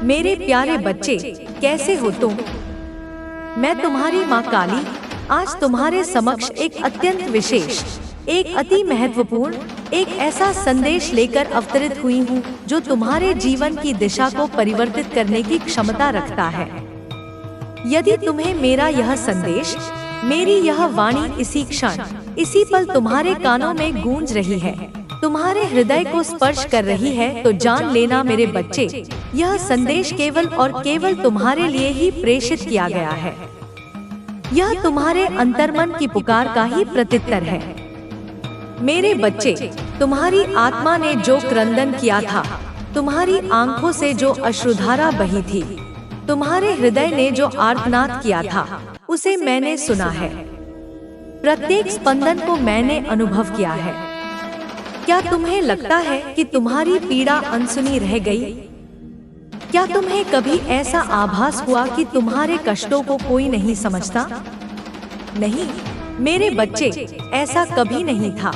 मेरे प्यारे बच्चे, कैसे हो तुम? मैं तुम्हारी माँ काली आज तुम्हारे समक्ष एक अत्यंत विशेष, एक अति महत्वपूर्ण, एक ऐसा संदेश लेकर अवतरित हुई हूँ जो तुम्हारे जीवन की दिशा को परिवर्तित करने की क्षमता रखता है। यदि तुम्हें मेरा यह संदेश, मेरी यह वाणी इसी क्षण, इसी पल तुम्हारे कानों में गूंज रही है, तुम्हारे हृदय को स्पर्श कर रही है, तो जान लेना मेरे बच्चे, यह संदेश केवल और केवल तुम्हारे लिए ही प्रेषित किया गया है। यह तुम्हारे अंतर्मन की पुकार का ही प्रत्युत्तर है। मेरे बच्चे, तुम्हारी आत्मा ने जो क्रंदन किया था, तुम्हारी आंखों से जो अश्रुधारा बही थी, तुम्हारे हृदय ने जो आर्तनाद किया था, उसे मैंने सुना है। प्रत्येक स्पंदन को मैंने अनुभव किया है। क्या तुम्हें लगता है कि तुम्हारी पीड़ा अनसुनी रह गई? क्या तुम्हें कभी ऐसा आभास हुआ कि तुम्हारे कष्टों को कोई नहीं समझता? नहीं मेरे बच्चे, ऐसा कभी नहीं था।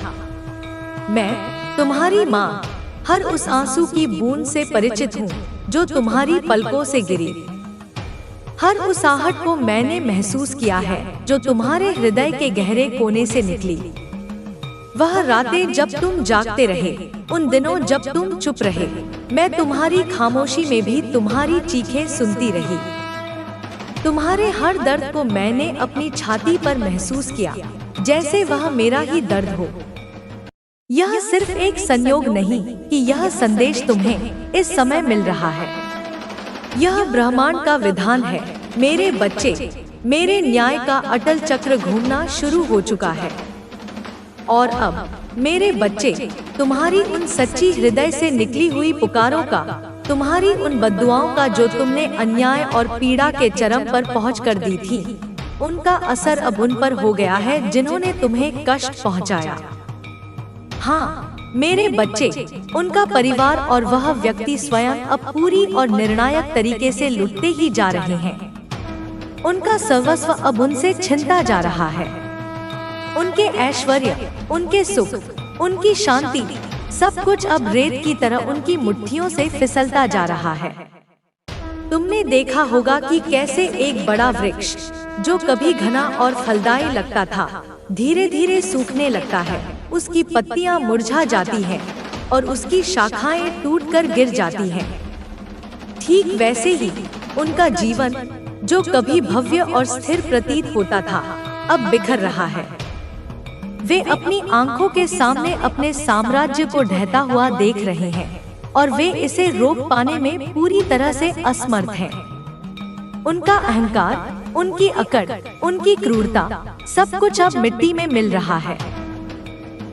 मैं तुम्हारी माँ हर उस आंसू की बूंद से परिचित हूँ जो तुम्हारी पलकों से गिरी। हर उस आहट को मैंने महसूस किया है जो तुम्हारे हृदय के गहरे कोने से निकली। वह रातें जब तुम जागते रहे, उन दिनों जब तुम चुप रहे, मैं तुम्हारी खामोशी में भी तुम्हारी चीखें सुनती रही। तुम्हारे हर दर्द को मैंने अपनी छाती पर महसूस किया, जैसे वह मेरा ही दर्द हो। यह सिर्फ एक संयोग नहीं कि यह संदेश तुम्हें इस समय मिल रहा है। यह ब्रह्मांड का विधान है मेरे बच्चे। मेरे न्याय का अटल चक्र घूमना शुरू हो चुका है। और अब मेरे बच्चे, तुम्हारी उन सच्ची हृदय से निकली हुई पुकारों का, तुम्हारी उन बद्दुआओं का जो तुमने अन्याय और पीड़ा के चरम पर पहुँच कर दी थी, उनका असर अब उन पर हो गया है जिन्होंने तुम्हें कष्ट पहुँचाया। हाँ मेरे बच्चे, उनका परिवार और वह व्यक्ति स्वयं अब पूरी और निर्णायक तरीके से लुटते ही जा रहे हैं। उनका सर्वस्व अब उनसे छिनता जा रहा है। उनके ऐश्वर्य, उनके सुख, उनकी शांति, सब कुछ अब रेत की तरह उनकी मुट्ठियों से फिसलता जा रहा है। तुमने देखा होगा कि कैसे एक बड़ा वृक्ष जो कभी घना और फलदायी लगता था, धीरे धीरे सूखने लगता है। उसकी पत्तियां मुरझा जाती हैं और उसकी शाखाएं टूटकर गिर जाती हैं। ठीक वैसे ही उनका जीवन, जो कभी भव्य और स्थिर प्रतीत होता था, अब बिखर रहा है। वे अपनी आंखों के सामने अपने साम्राज्य को ढहता हुआ देख रहे हैं और वे इसे रोक पाने में पूरी तरह से असमर्थ हैं। उनका अहंकार, उनकी अकड़, उनकी क्रूरता, सब कुछ अब मिट्टी में मिल रहा है।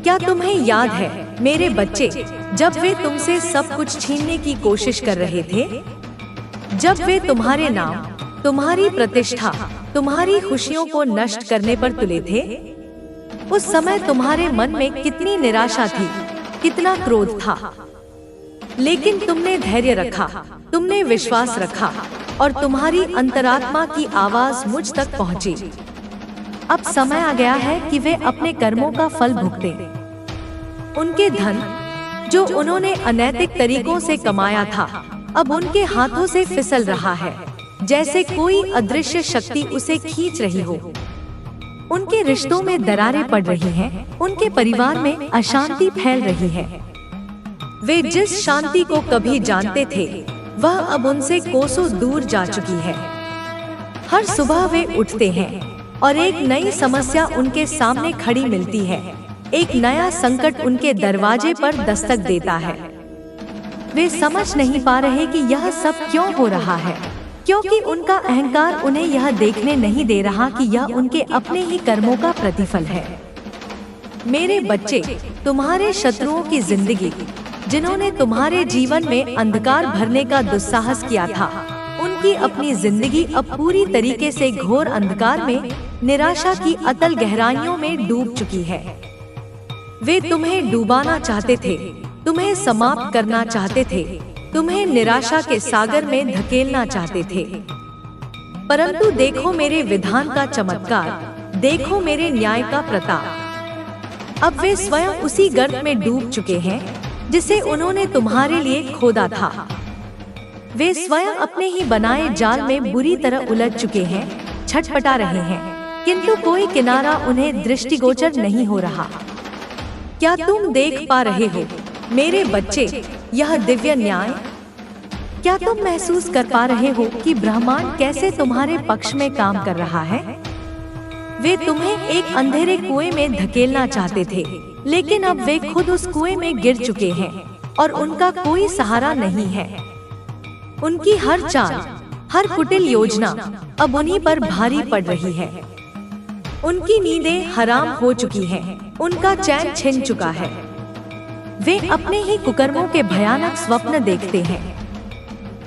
क्या तुम्हें याद है मेरे बच्चे, जब वे तुमसे सब कुछ छीनने की कोशिश कर रहे थे? जब वे तुम्हारे नाम, तुम्हारी प्रतिष्ठा, तुम्हारी खुशियों को नष्ट करने पर तुले थे? उस समय तुम्हारे मन में कितनी निराशा थी, कितना क्रोध था। लेकिन तुमने धैर्य रखा, तुमने विश्वास रखा और तुम्हारी अंतरात्मा की आवाज मुझ तक पहुंची। अब समय आ गया है कि वे अपने कर्मों का फल भुगतें। उनके धन, जो उन्होंने अनैतिक तरीकों से कमाया था, अब उनके हाथों से फिसल रहा है, जैसे कोई अदृश्य शक्ति उसे खींच रही हो। उनके रिश्तों में दरारें पड़ रही हैं, उनके परिवार में अशांति फैल रही है। वे जिस शांति को कभी जानते थे, वह अब उनसे कोसों दूर जा चुकी है। हर सुबह वे उठते हैं और एक नई समस्या उनके सामने खड़ी मिलती है। एक नया संकट उनके दरवाजे पर दस्तक देता है। वे समझ नहीं पा रहे कि यह सब क्यों हो रहा है, क्योंकि उनका अहंकार उन्हें यह देखने नहीं दे रहा कि यह उनके अपने ही कर्मों का प्रतिफल है। मेरे बच्चे, तुम्हारे शत्रुओं की जिंदगी, जिन्होंने तुम्हारे जीवन में अंधकार भरने का दुस्साहस किया था, उनकी अपनी जिंदगी अब पूरी तरीके से घोर अंधकार में, निराशा की अतल गहराइयों में डूब चुकी है। वे तुम्हें डुबाना चाहते थे, तुम्हें समाप्त करना चाहते थे, तुम्हें निराशा के सागर में धकेलना चाहते थे। परंतु देखो मेरे विधान का चमत्कार, देखो मेरे न्याय का प्रताप। अब वे स्वयं उसी गर्त में डूब चुके हैं जिसे उन्होंने तुम्हारे लिए खोदा था। वे स्वयं अपने ही बनाए जाल में बुरी तरह उलझ चुके हैं, छटपटा रहे हैं, किंतु कोई किनारा उन्हें दृष्टिगोचर नहीं हो रहा। क्या तुम देख पा रहे हो मेरे बच्चे यह दिव्य न्याय? क्या तुम महसूस कर पा रहे हो कि ब्रह्मांड कैसे तुम्हारे पक्ष में काम कर रहा है? वे तुम्हें एक अंधेरे कुएं में धकेलना चाहते थे, लेकिन अब वे खुद उस कुएं में गिर चुके हैं और उनका कोई सहारा नहीं है। उनकी हर चाल, हर कुटिल योजना अब उन्हीं पर भारी पड़ रही है। उनकी नींदें हराम हो चुकी हैं, उनका चैन छिन चुका है। वे अपने ही कुकर्मों के भयानक स्वप्न देखते हैं।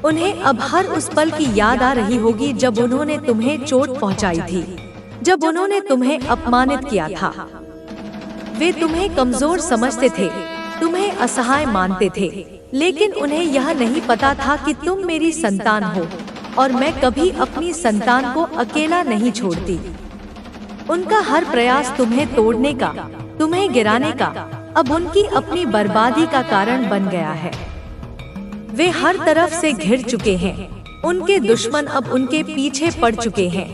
उन्हें अब हर उस पल की याद आ रही होगी जब उन्होंने तुम्हें चोट पहुंचाई थी, जब उन्होंने तुम्हें अपमानित किया था। वे तुम्हें कमजोर समझते थे, तुम्हें असहाय मानते थे, लेकिन उन्हें यह नहीं पता था कि तुम मेरी संतान हो और मैं कभी अपनी संतान को अकेला नहीं छोड़ती। उनका हर प्रयास तुम्हें तोड़ने का, तुम्हें गिराने का, अब उनकी अपनी बर्बादी का कारण बन गया है। वे हर तरफ से घिर चुके हैं। उनके दुश्मन अब उनके पीछे पड़ चुके हैं।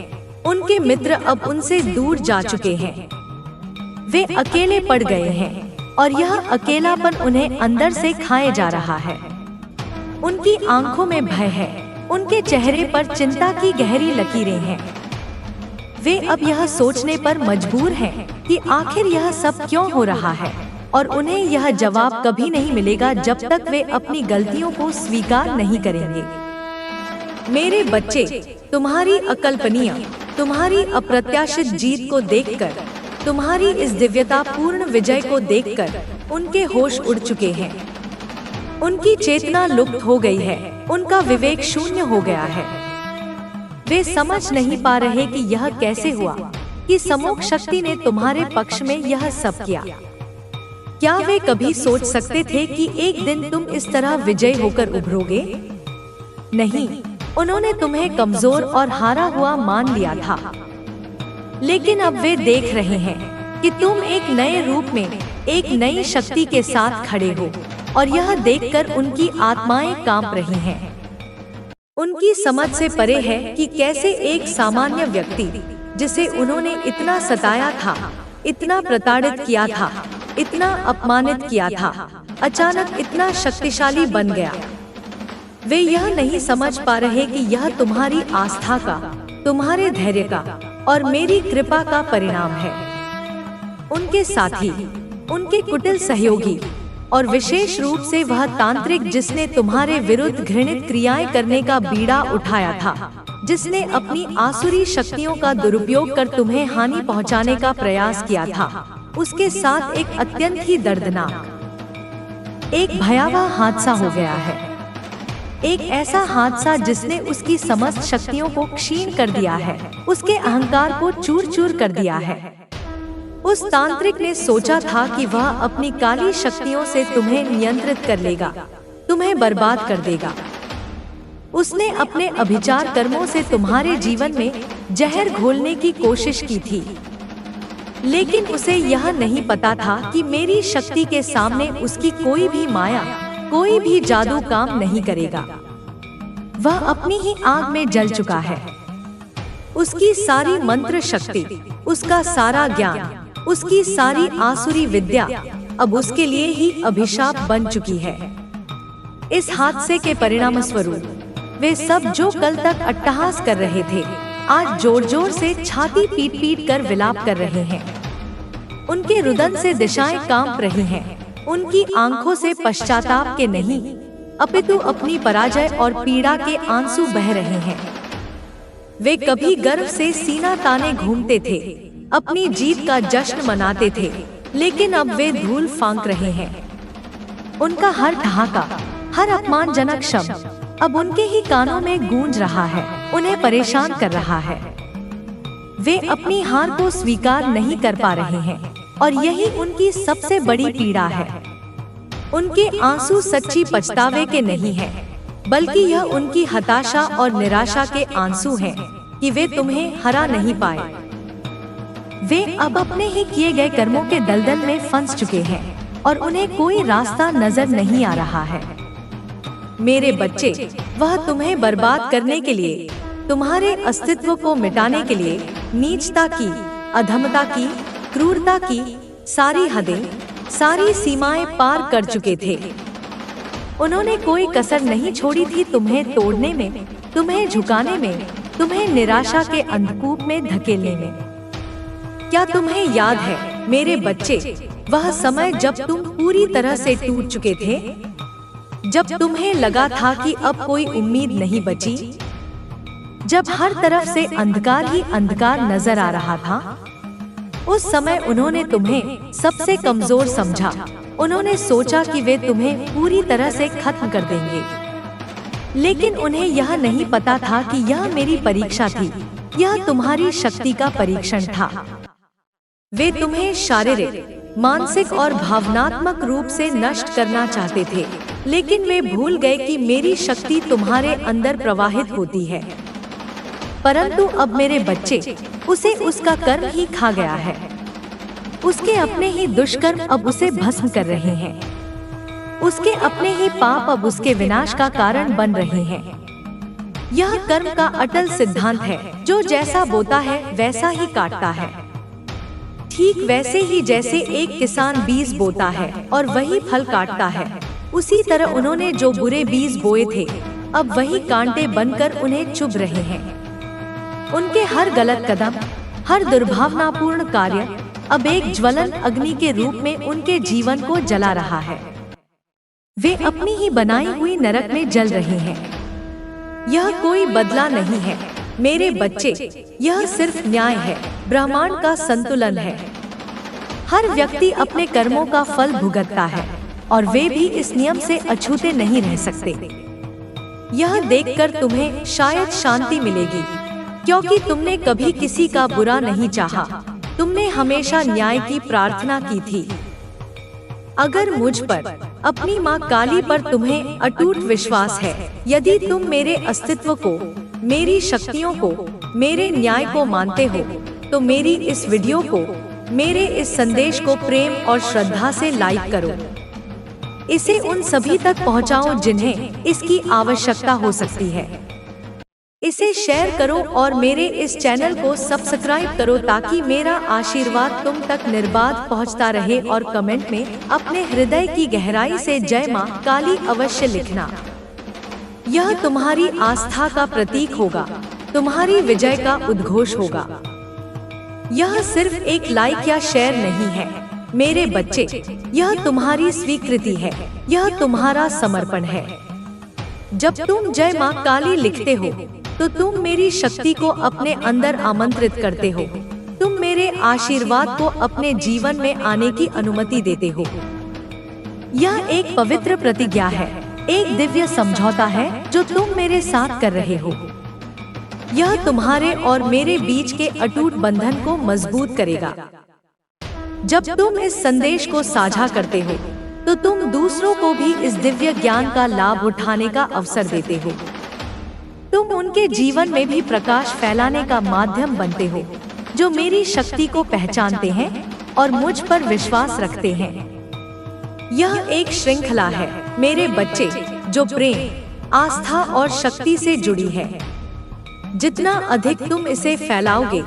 उनके मित्र अब उनसे दूर जा चुके हैं। वे अकेले पड़ गए हैं और यह अकेलापन उन्हें अंदर से खाए जा रहा है। उनकी आंखों में भय है, उनके चेहरे पर चिंता की गहरी लकीरें हैं। वे अब यह सोचने पर मजबूर हैं कि आखिर यह सब क्यों हो रहा है, और उन्हें यह जवाब कभी नहीं मिलेगा जब तक वे अपनी गलतियों को स्वीकार नहीं करेंगे। मेरे बच्चे, तुम्हारी अकल्पनीय, तुम्हारी अप्रत्याशित जीत को देखकर, तुम्हारी इस दिव्यता पूर्ण विजय को देखकर उनके होश उड़ चुके हैं। उनकी चेतना लुप्त हो गई है, उनका विवेक शून्य हो गया है। वे समझ नहीं पा रहे कि यह कैसे हुआ कि सम्मोह शक्ति ने तुम्हारे पक्ष में यह सब किया। क्या वे कभी सोच सकते थे कि एक दिन तुम इस तरह विजयी होकर उभरोगे? नहीं, उन्होंने तुम्हें कमजोर और हारा हुआ मान लिया था। लेकिन अब वे देख रहे हैं कि तुम एक नए रूप में, एक नई शक्ति के साथ खड़े हो, और यह देखकर उनकी आत्माएं कांप रही हैं। उनकी समझ से परे है कि कैसे एक सामान्य व्यक्ति, जिसे उन्होंने इतना सताया था, इतना प्रताड़ित किया था, इतना अपमानित किया था, अचानक इतना शक्तिशाली बन गया। वे यह नहीं समझ पा रहे कि यह तुम्हारी आस्था का, तुम्हारे धैर्य का और मेरी कृपा का परिणाम है। उनके साथी, उनके कुटिल सहयोगी और विशेष रूप से वह तांत्रिक जिसने तुम्हारे विरुद्ध घृणित क्रियाएं करने का बीड़ा उठाया था, जिसने अपनी आसुरी शक्तियों का दुरुपयोग कर तुम्हें हानि पहुंचाने का प्रयास किया था, उसके साथ एक अत्यंत ही दर्दनाक, एक भयावह हादसा हो गया है। एक ऐसा हादसा जिसने उसकी समस्त शक्तियों को क्षीण कर दिया है, उसके अहंकार को चूर चूर कर दिया है। उस तांत्रिक ने सोचा था कि वह अपनी काली शक्तियों से तुम्हें नियंत्रित कर लेगा, तुम्हें बर्बाद कर देगा। उसने अपने अभिचार कर्मों से तुम्हारे जीवन में जहर घोलने की कोशिश की थी, लेकिन उसे यह नहीं पता था कि मेरी शक्ति के सामने उसकी कोई भी माया, कोई भी जादू काम नहीं करेगा। वह अपनी ही आग में जल चुका है। उसकी सारी मंत्र शक्ति, उसका सारा ज्ञान, उसकी सारी आसुरी विद्या अब उसके लिए ही अभिशाप बन चुकी है। इस हादसे के परिणाम स्वरूप वे सब जो कल तक अट्टहास कर रहे थे, आज जोर जोर से छाती पीट पीट कर विलाप कर रहे हैं। उनके रुदन से दिशाएं कांप रही हैं। उनकी आंखों से पश्चाताप के नहीं, अपितु अपनी पराजय और पीड़ा के आंसू बह रहे हैं। वे कभी गर्व से सीना ताने घूमते थे, अपनी जीत का जश्न मनाते थे, लेकिन अब वे धूल फांक रहे हैं। उनका हर ठहाका, हर अपमानजनक शब्द अब उनके ही कानों में गूंज रहा है, उन्हें परेशान कर रहा है। वे अपनी हार को स्वीकार नहीं कर पा रहे हैं, और यही उनकी सबसे बड़ी पीड़ा है। उनके आंसू सच्ची पछतावे के नहीं हैं, बल्कि यह उनकी हताशा और निराशा के आंसू हैं कि वे तुम्हें हरा नहीं पाए। वे अब अपने ही किए गए कर्मों के दलदल में फंस चुके हैं और उन्हें कोई रास्ता नजर नहीं आ रहा है। मेरे बच्चे, वह तुम्हें बर्बाद करने के लिए, तुम्हारे अस्तित्व को मिटाने के लिए नीचता की, अधमता की, क्रूरता की सारी हदें, सारी सीमाएं पार कर चुके थे। उन्होंने कोई कसर नहीं छोड़ी थी तुम्हें तोड़ने में, तुम्हें झुकाने में, तुम्हें निराशा के अंधकूप में धकेलने में। क्या तुम्हें याद है मेरे बच्चे, वह समय जब तुम पूरी तरह से टूट चुके थे, जब तुम्हें लगा था कि अब कोई उम्मीद नहीं बची, जब हर तरफ से अंधकार ही अंधकार नजर आ रहा था? उस समय उन्होंने तुम्हें सबसे कमजोर समझा। उन्होंने सोचा कि वे तुम्हें पूरी तरह से खत्म कर देंगे, लेकिन उन्हें यह नहीं पता था कि यह मेरी परीक्षा थी, यह तुम्हारी शक्ति का परीक्षण था। वे तुम्हें शारीरिक, मानसिक और भावनात्मक रूप से नष्ट करना चाहते थे, लेकिन वे भूल गए कि मेरी शक्ति तुम्हारे अंदर प्रवाहित होती है। परंतु अब मेरे बच्चे, उसे उसका कर्म ही खा गया है। उसके अपने ही दुष्कर्म अब उसे भस्म कर रहे हैं। उसके अपने ही पाप अब उसके विनाश का कारण बन रहे हैं। यह कर्म का अटल सिद्धांत है, जो जैसा बोता है वैसा ही काटता है। ठीक वैसे ही जैसे एक किसान बीज बोता है और वही फल काटता है, उसी तरह उन्होंने जो बुरे बीज बोए थे, अब वही कांटे बनकर उन्हें चुभ रहे हैं। उनके हर गलत कदम, हर दुर्भावनापूर्ण कार्य अब एक ज्वलन अग्नि के रूप में उनके जीवन को जला रहा है। वे अपनी ही बनाई हुई नरक में जल रहे हैं। यह कोई बदला नहीं है मेरे बच्चे, यह सिर्फ न्याय है, ब्रह्मांड का संतुलन है। हर व्यक्ति अपने कर्मों का फल भुगतता है और वे भी इस नियम से अछूते नहीं रह सकते। यह देखकर तुम्हें शायद शांति मिलेगी, क्योंकि तुमने कभी किसी का बुरा नहीं चाहा, तुमने हमेशा न्याय की प्रार्थना की थी। अगर मुझ पर, अपनी माँ काली पर तुम्हें अटूट विश्वास है, यदि तुम मेरे अस्तित्व को, मेरी शक्तियों को, मेरे न्याय को मानते हो, तो मेरी इस वीडियो को, मेरे इस संदेश को प्रेम और श्रद्धा से लाइक करो। इसे उन सभी तक पहुंचाओ जिन्हें इसकी आवश्यकता हो सकती है। इसे शेयर करो और मेरे इस चैनल को सब्सक्राइब करो ताकि मेरा आशीर्वाद तुम तक निर्बाध पहुंचता रहे। और कमेंट में अपने हृदय की गहराई से जय मां काली अवश्य लिखना। यह तुम्हारी आस्था का प्रतीक होगा, तुम्हारी विजय का उद्घोष होगा। यह सिर्फ एक लाइक या शेयर नहीं है मेरे बच्चे, यह तुम्हारी स्वीकृति है, यह तुम्हारा समर्पण है। जब तुम जय मां काली लिखते हो तो तुम मेरी शक्ति को अपने अंदर आमंत्रित करते हो, तुम मेरे आशीर्वाद को अपने जीवन में आने की अनुमति देते हो। यह एक पवित्र प्रतिज्ञा है, एक दिव्य समझौता है जो तुम मेरे साथ कर रहे हो। यह तुम्हारे और मेरे बीच के अटूट बंधन को मजबूत करेगा। जब तुम इस संदेश को साझा करते हो तो तुम दूसरों को भी इस दिव्य ज्ञान का लाभ उठाने का अवसर देते हो। तुम उनके जीवन में भी प्रकाश फैलाने का माध्यम बनते हो, जो मेरी शक्ति को पहचानते हैं और मुझ पर विश्वास रखते हैं। यह एक श्रृंखला है मेरे बच्चे, जो प्रेम, आस्था और शक्ति से जुड़ी है। जितना अधिक तुम इसे फैलाओगे,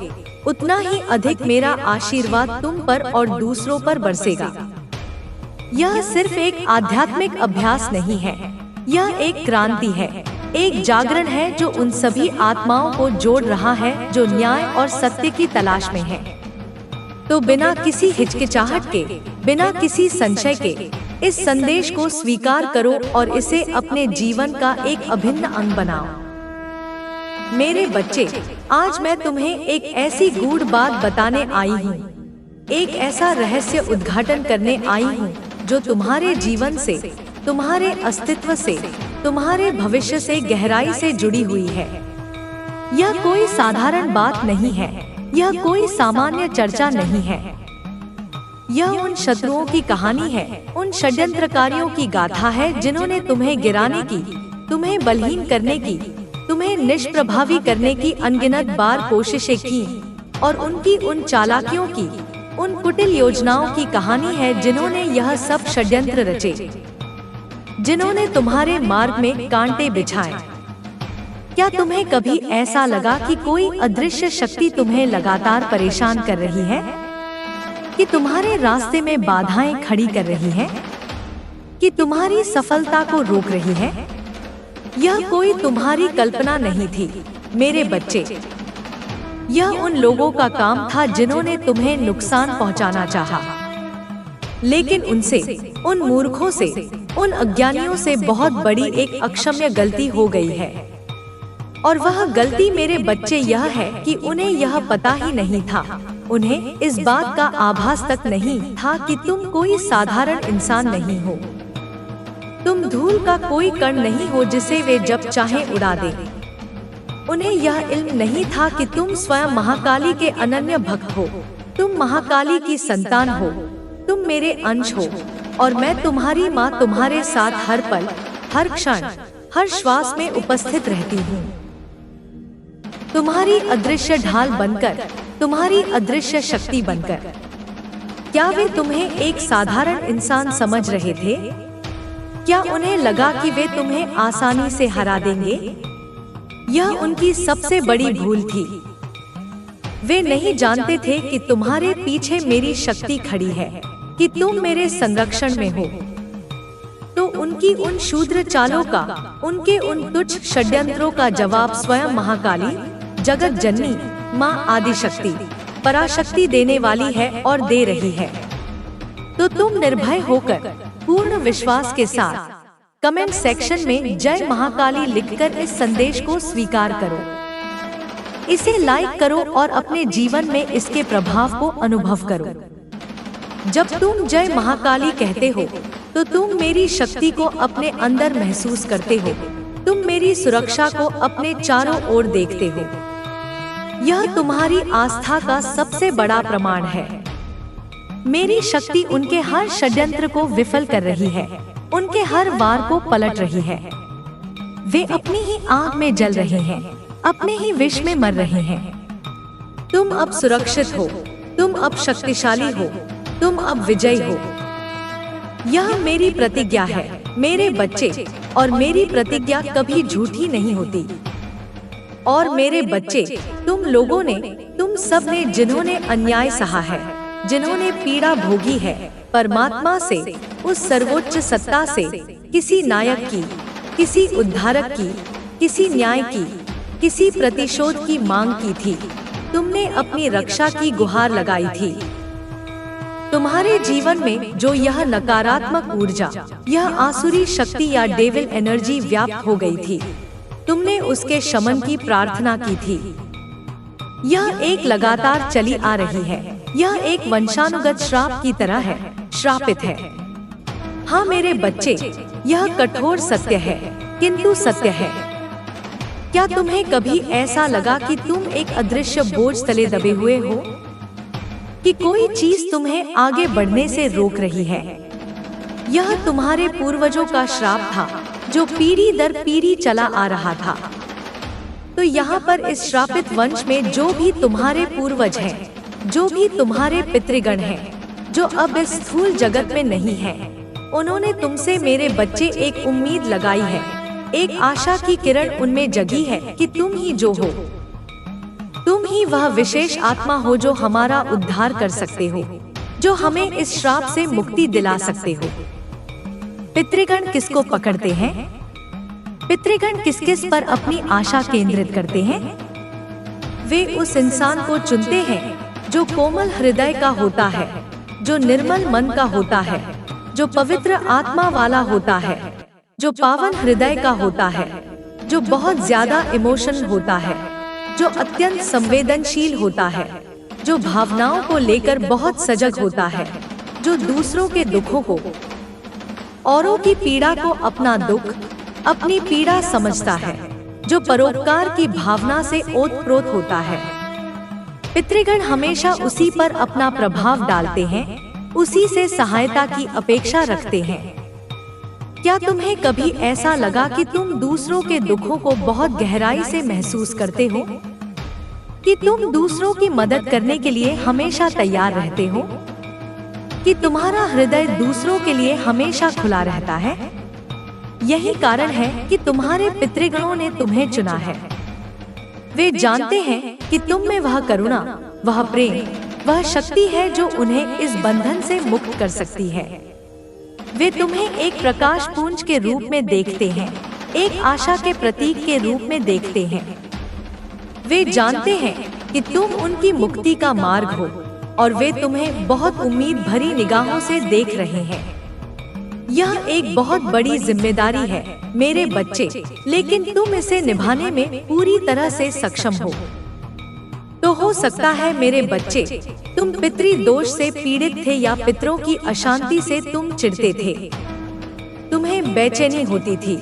उतना ही अधिक मेरा आशीर्वाद तुम पर और दूसरों पर बरसेगा। यह सिर्फ एक आध्यात्मिक अभ्यास नहीं है, यह एक क्रांति है, एक जागरण है जो उन सभी आत्माओं को जोड़ रहा है जो न्याय और सत्य की तलाश में है। तो बिना किसी हिचकिचाहट के, बिना किसी संशय के इस संदेश को स्वीकार करो और इसे अपने जीवन का एक अभिन्न अंग बनाओ। मेरे बच्चे, आज मैं तुम्हें एक ऐसी गूढ़ बात बताने आई हूँ, एक ऐसा रहस्य उद्घाटन करने आई हूँ जो तुम्हारे जीवन से, तुम्हारे अस्तित्व से, तुम्हारे भविष्य से गहराई से जुड़ी हुई है। यह कोई साधारण बात नहीं है, यह कोई सामान्य चर्चा नहीं है। यह उन शत्रुओं की कहानी है, उन षड्यंत्रकारियों की गाथा है जिन्होंने तुम्हें गिराने की, तुम्हें बलहीन करने की, तुम्हें निष्प्रभावी करने की अनगिनत बार कोशिशें की, और उनकी उन चालाकियों की, उन कुटिल योजनाओं की कहानी है जिन्होंने यह सब षड्यंत्र रचे। जिन्होंने तुम्हारे मार्ग में कांटे बिछाए। क्या तुम्हें कभी ऐसा लगा कि कोई अदृश्य शक्ति तुम्हें लगातार परेशान कर रही है, कि तुम्हारे रास्ते में बाधाएं खड़ी कर रही है, कि तुम्हारी सफलता को रोक रही है? यह कोई तुम्हारी कल्पना नहीं थी मेरे बच्चे। यह उन लोगों का काम था जिन्होंने तुम्हें नुकसान पहुंचाना चाहा, लेकिन उनसे, उन मूर्खों से, उन अज्ञानियों से बहुत बड़ी एक अक्षम्य गलती हो गई है। और वह गलती मेरे बच्चे यह है कि उन्हें यह पता ही नहीं था, उन्हें इस बात का आभास तक नहीं था कि तुम कोई साधारण इंसान नहीं हो। तुम धूल का कोई कण नहीं हो जिसे वे जब चाहे उड़ा दें। उन्हें यह इल्म नहीं था कि तुम स्वयं महाकाली के अनन्य भक्त हो। तुम महाकाली की संतान हो, तुम मेरे अंश हो, और मैं तुम्हारी माँ तुम्हारे साथ हर पल, हर क्षण, हर श्वास में उपस्थित रहती हूँ। तुम्हारी अदृश्य ढाल बनकर, तुम्हारी अदृश्य शक्ति बनकर। क्या वे तुम्हें एक साधारण इंसान समझ रहे थे? क्या उन्हें लगा कि वे तुम्हें आसानी से हरा देंगे? यह उनकी सबसे बड़ी भूल थी। वे नहीं जानते थे कि तुम्हारे पीछे मेरी शक्ति खड़ी है, कि तुम मेरे संरक्षण में हो। तो उनकी उन क्षुद्र चालों का, उनके उन तुच्छ षड्यंत्रों का जवाब स्वयं महाकाली, जगत जननी, माँ आदिशक्ति, पराशक्ति देने वाली है और दे रही है। तो तुम निर्भय होकर, पूर्ण विश्वास के साथ कमेंट सेक्शन में जय महाकाली लिखकर इस संदेश को स्वीकार करो। इसे लाइक करो और अपने जीवन में इसके प्रभाव को अनुभव करो। जब तुम जय महाकाली कहते हो तो तुम मेरी शक्ति को अपने अंदर महसूस करते हो। तुम मेरी सुरक्षा को अपने चारों ओर देखते हो। यह तुम्हारी आस्था का सबसे बड़ा प्रमाण है। मेरी शक्ति उनके हर षड्यंत्र को विफल कर रही है, उनके हर वार को पलट रही है। वे अपनी ही आग में जल रहे हैं, अपने ही विष में मर रहे हैं। तुम अब सुरक्षित हो, तुम अब शक्तिशाली हो, तुम अब विजयी हो। यह मेरी प्रतिज्ञा है मेरे बच्चे, और मेरी प्रतिज्ञा कभी झूठी नहीं होती। और मेरे बच्चे, तुम लोगों ने, तुम सब ने जिन्होंने अन्याय सहा है, जिन्होंने पीड़ा भोगी है, परमात्मा से, उस सर्वोच्च सत्ता से, किसी नायक की, किसी उद्धारक की, किसी न्याय की, किसी प्रतिशोध की मांग की थी। तुमने अपनी रक्षा की गुहार लगाई थी। तुम्हारे जीवन में जो यह नकारात्मक ऊर्जा, यह आसुरी शक्ति या डेविल एनर्जी व्याप्त हो गई थी, तुमने उसके शमन की प्रार्थना की थी। यह एक लगातार चली आ रही है। यह एक वंशानुगत श्राप की तरह है, श्रापित है। हाँ मेरे बच्चे, यह कठोर सत्य है, किंतु सत्य है। क्या तुम्हें कभी ऐसा लगा कि तुम एक अदृश्य बोझ तले दबे हुए हो, कि कोई चीज तुम्हें आगे बढ़ने से रोक रही है? यह तुम्हारे पूर्वजों का श्राप था, जो पीढ़ी दर पीढ़ी चला आ रहा था। तो यहाँ पर इस श्रापित वंश में जो भी तुम्हारे पूर्वज हैं, जो भी तुम्हारे पितृगण हैं, जो अब इस स्थूल जगत में नहीं हैं, उन्होंने तुमसे मेरे बच्चे एक उम्मीद लगाई है, एक आशा की किरण उनमें जगी है कि तुम ही जो हो, तुम ही वह विशेष आत्मा हो जो हमारा उद्धार कर सकते हो, जो हमें इस श्राप से मुक्ति दिला सकते हो। पितृगण किसको पकड़ते हैं? पितृगण किस किस पर अपनी आशा केंद्रित करते हैं? वे उस इंसान को चुनते हैं जो कोमल हृदय का होता है, जो निर्मल मन का होता है, जो पवित्र आत्मा वाला होता है, जो पावन हृदय का होता है, जो बहुत ज्यादा इमोशनल होता है, जो अत्यंत संवेदनशील होता है, जो भावनाओं को लेकर बहुत सजग होता है, जो दूसरों के दुखों को, औरों की पीड़ा को अपना दुख, अपनी पीड़ा समझता है, जो परोपकार की भावना से ओतप्रोत होता है। पितृगण हमेशा उसी पर अपना प्रभाव डालते हैं, उसी से सहायता की अपेक्षा रखते हैं। क्या तुम्हें कभी ऐसा लगा कि तुम दूसरों के दुखों को बहुत गहराई से महसूस करते हो, कि तुम दूसरों की मदद करने के लिए हमेशा तैयार रहते हो, कि तुम्हारा हृदय दूसरों के लिए हमेशा खुला रहता है? यही कारण है कि तुम्हारे पितृगणों ने तुम्हें चुना है। वे जानते हैं कि तुम में वह करुणा, वह प्रेम, वह शक्ति है जो उन्हें इस बंधन से मुक्त कर सकती है। वे तुम्हें एक प्रकाश पुंज के रूप में देखते हैं, एक आशा के प्रतीक के रूप में देखते हैं। वे जानते हैं कि तुम उनकी मुक्ति का मार्ग हो और वे तुम्हें बहुत उम्मीद भरी निगाहों से देख रहे हैं। यह एक बहुत बड़ी जिम्मेदारी है मेरे बच्चे, लेकिन तुम इसे निभाने में पूरी तरह से सक्षम हो। तो हो सकता है मेरे बच्चे, तुम पितृ दोष से पीड़ित थे या पितरों की अशांति से तुम चिढ़ते थे। तुम्हें बेचैनी होती थी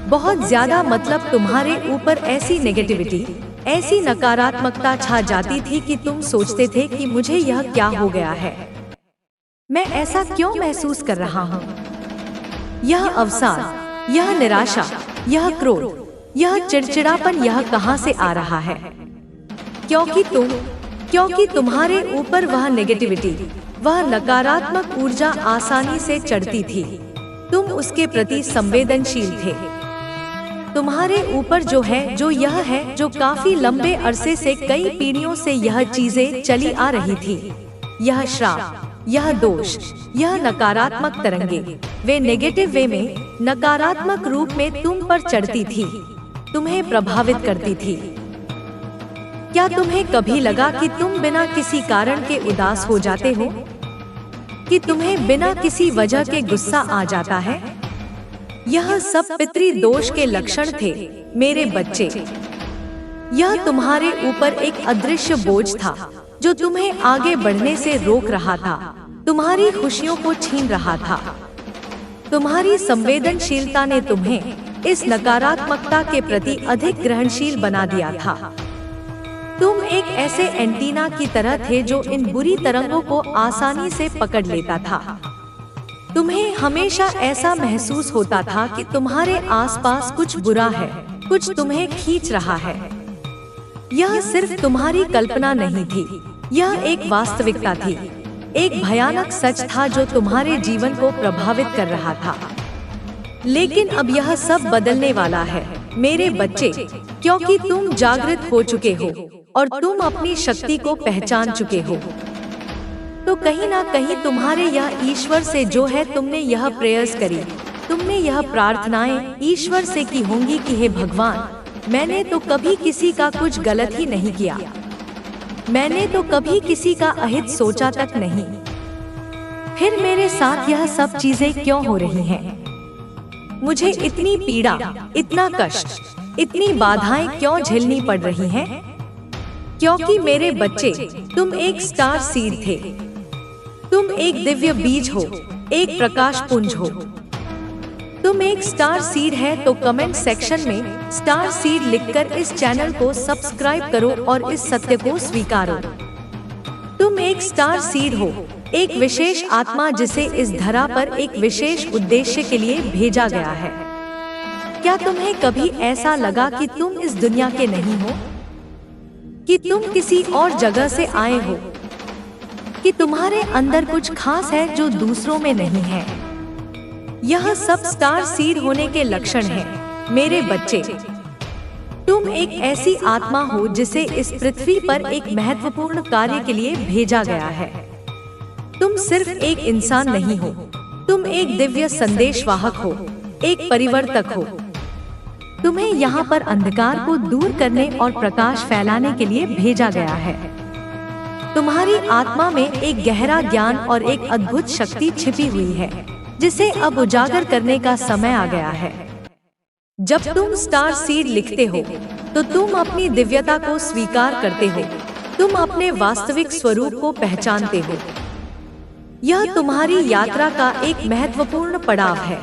बहुत ज्यादा, मतलब तुम्हारे ऊपर ऐसी नेगेटिविटी, ऐसी नकारात्मकता छा जाती थी कि तुम सोचते थे कि मुझे यह क्या हो गया है, मैं ऐसा क्यों महसूस कर रहा हूँ। यह अवसाद, यह निराशा, यह क्रोध, यह चिड़चिड़ापन, यह कहाँ से आ रहा है? क्योंकि तुम्हारे ऊपर वह नेगेटिविटी, वह नकारात्मक ऊर्जा आसानी से चढ़ती थी। तुम उसके प्रति संवेदनशील थे। तुम्हारे ऊपर यह है जो काफी लंबे अरसे से, कई पीढ़ियों से यह चीजें चली आ रही थी। यह श्राप, यह दोष, यह नकारात्मक तरंगे, वे नेगेटिव वे में, नकारात्मक रूप में तुम पर चढ़ती थी, तुम्हें प्रभावित करती थी। क्या तुम्हें कभी लगा कि तुम बिना किसी कारण के उदास हो जाते हो, कि तुम्हें बिना किसी वजह के गुस्सा आ जाता है? यह सब पितृ दोष के लक्षण थे मेरे बच्चे। यह तुम्हारे ऊपर एक अदृश्य बोझ था जो तुम्हें आगे बढ़ने से रोक रहा था, तुम्हारी खुशियों को छीन रहा था। तुम्हारी संवेदनशीलता ने तुम्हें इस नकारात्मकता के प्रति अधिक ग्रहणशील बना दिया था। तुम एक ऐसे एंटीना की तरह थे जो इन बुरी तरंगों को आसानी से पकड़ लेता था। तुम्हें हमेशा ऐसा महसूस होता था कि तुम्हारे आसपास कुछ बुरा है, कुछ तुम्हें खींच रहा है। यह सिर्फ तुम्हारी कल्पना नहीं थी, यह एक वास्तविकता थी, एक भयानक सच था जो तुम्हारे जीवन को प्रभावित कर रहा था। लेकिन अब यह सब बदलने वाला है मेरे बच्चे, क्योंकि तुम जागृत हो चुके हो और तुम अपनी शक्ति को पहचान चुके हो। तो कहीं ना कहीं तुम्हारे यह ईश्वर से जो है, तुमने यह प्रेयर्स करी, तुमने यह प्रार्थनाएं ईश्वर से की होंगी कि हे भगवान, मैंने तो कभी किसी का कुछ गलत ही नहीं किया, मैंने तो कभी किसी का अहित सोचा तक नहीं, फिर मेरे साथ यह सब चीजें क्यों हो रही हैं? मुझे इतनी पीड़ा, इतना कष्ट, इतनी बाधाएं क्यों झेलनी पड़ रही हैं? क्योंकि मेरे बच्चे, तुम एक स्टार सीड थे, तुम एक दिव्य बीज हो, एक प्रकाश पुंज हो। तुम एक स्टार सीड है, तो कमेंट सेक्शन में स्टार सीड लिखकर इस चैनल को सब्सक्राइब करो और इस सत्य को स्वीकारो। तुम एक स्टार सीड हो, एक विशेष आत्मा जिसे इस धरा पर एक विशेष उद्देश्य के लिए भेजा गया है। क्या तुम्हें कभी ऐसा लगा कि तुम इस दुनिया के नहीं हो, कि तुम किसी और जगह से आए हो, कि तुम्हारे अंदर कुछ खास है जो दूसरों में नहीं है? यह सब स्टार सीड होने के लक्षण हैं मेरे बच्चे। तुम एक ऐसी आत्मा हो जिसे इस पृथ्वी पर एक महत्वपूर्ण कार्य के लिए भेजा गया है। तुम सिर्फ एक इंसान नहीं हो, तुम एक दिव्य संदेशवाहक हो, एक परिवर्तक हो। तुम्हें यहाँ पर अंधकार को दूर करने और प्रकाश फैलाने के लिए भेजा गया है। तुम्हारी आत्मा में एक गहरा ज्ञान और एक अद्भुत शक्ति छिपी हुई है, जिसे अब उजागर करने का समय आ गया है। जब तुम स्टार सीड लिखते हो, तो तुम अपनी दिव्यता को स्वीकार करते हो, तुम अपने वास्तविक स्वरूप को पहचानते हो। यह तुम्हारी यात्रा का एक महत्वपूर्ण पड़ाव है।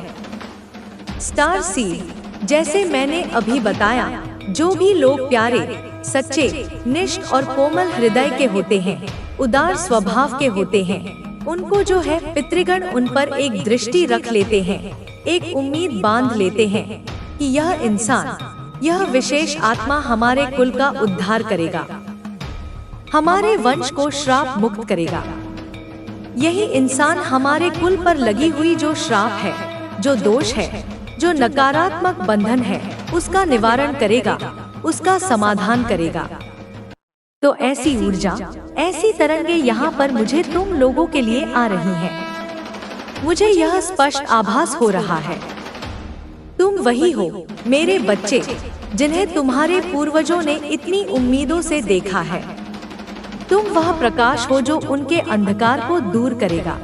स्टार सीड, जैसे मैंने अभी बताया, जो भी लोग प्यारे, सच्चे, निष्ठ और कोमल हृदय के होते हैं, उदार स्वभाव के होते हैं, उनको जो है पितृगण उन पर एक दृष्टि रख लेते हैं, एक उम्मीद बांध लेते हैं कि यह इंसान, यह विशेष आत्मा हमारे कुल का उद्धार करेगा, हमारे वंश को श्राप मुक्त करेगा। यही इंसान हमारे कुल पर लगी हुई जो श्राप है, जो दोष है, जो नकारात्मक बंधन है उसका निवारण करेगा, उसका समाधान करेगा। तो ऐसी ऊर्जा, ऐसी तरंगे यहाँ पर मुझे तुम लोगों के लिए आ रही हैं। मुझे यह स्पष्ट आभास हो रहा है, तुम वही हो मेरे बच्चे जिन्हें तुम्हारे पूर्वजों ने इतनी उम्मीदों से देखा है। तुम वह प्रकाश हो जो उनके अंधकार को दूर करेगा।